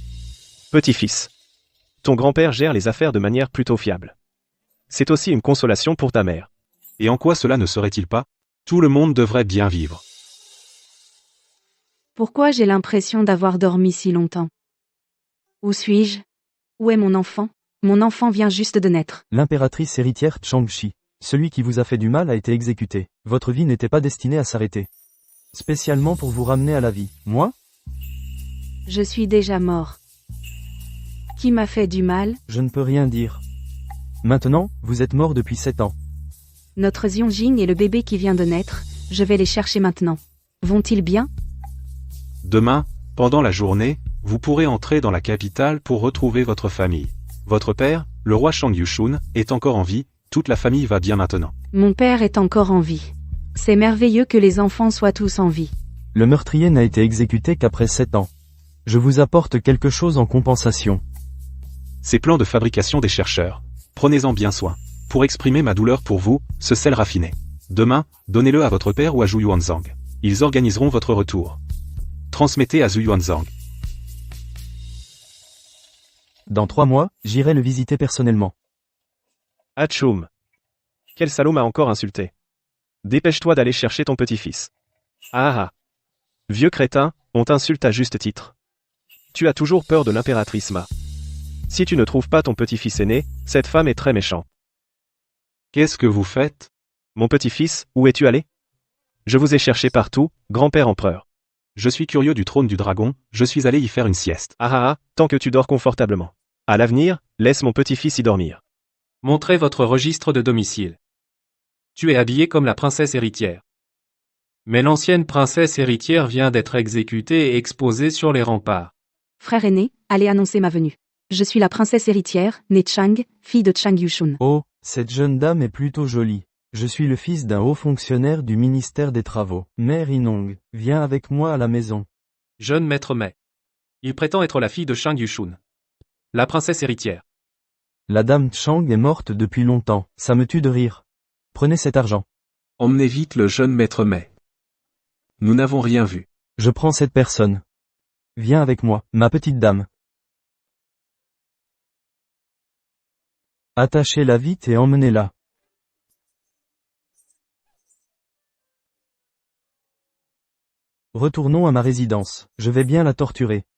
Petit-fils. Ton grand-père gère les affaires de manière plutôt fiable. C'est aussi une consolation pour ta mère. Et en quoi cela ne serait-il pas? Tout le monde devrait bien vivre. Pourquoi j'ai l'impression d'avoir dormi si longtemps? Où suis-je? Où est mon enfant? Mon enfant vient juste de naître. L'impératrice héritière Changxi. Celui qui vous a fait du mal a été exécuté. Votre vie n'était pas destinée à s'arrêter. Spécialement pour vous ramener à la vie. Moi? Je suis déjà mort. Qui m'a fait du mal? Je ne peux rien dire. Maintenant, vous êtes mort depuis 7 ans. Notre Xianjing et le bébé qui vient de naître, je vais les chercher maintenant. Vont-ils bien? Demain, pendant la journée, vous pourrez entrer dans la capitale pour retrouver votre famille. Votre père, le roi Shang Yushun, est encore en vie, toute la famille va bien maintenant. Mon père est encore en vie. C'est merveilleux que les enfants soient tous en vie. Le meurtrier n'a été exécuté qu'après 7 ans. Je vous apporte quelque chose en compensation. Ces plans de fabrication des chercheurs. Prenez-en bien soin. Pour exprimer ma douleur pour vous, ce sel raffiné. Demain, donnez-le à votre père ou à Zhu Yuanzhang. Ils organiseront votre retour. Transmettez à Zhu Yuanzhang. Dans 3 mois, j'irai le visiter personnellement. Atchoum. Quel salaud m'a encore insulté. Dépêche-toi d'aller chercher ton petit-fils. Vieux crétin, on t'insulte à juste titre. Tu as toujours peur de l'impératrice Ma. Si tu ne trouves pas ton petit-fils aîné, cette femme est très méchante. Qu'est-ce que vous faites? Mon petit-fils, où es-tu allé? Je vous ai cherché partout, grand-père empereur. Je suis curieux du trône du dragon, je suis allé y faire une sieste. Ah ah ah, tant que tu dors confortablement. À l'avenir, laisse mon petit-fils y dormir. Montrez votre registre de domicile. Tu es habillé comme la princesse héritière. Mais l'ancienne princesse héritière vient d'être exécutée et exposée sur les remparts. Frère aîné, allez annoncer ma venue. Je suis la princesse héritière, née Chang, fille de Chang Yushun. Oh, cette jeune dame est plutôt jolie. Je suis le fils d'un haut fonctionnaire du ministère des Travaux. Mère Inong, viens avec moi à la maison. Jeune maître Mei. Il prétend être la fille de Chang Yushun. La princesse héritière. La dame Chang est morte depuis longtemps, ça me tue de rire. Prenez cet argent. Emmenez vite le jeune maître Mei. Nous n'avons rien vu. Je prends cette personne. Viens avec moi, ma petite dame. Attachez-la vite et emmenez-la. Retournons à ma résidence, je vais bien la torturer.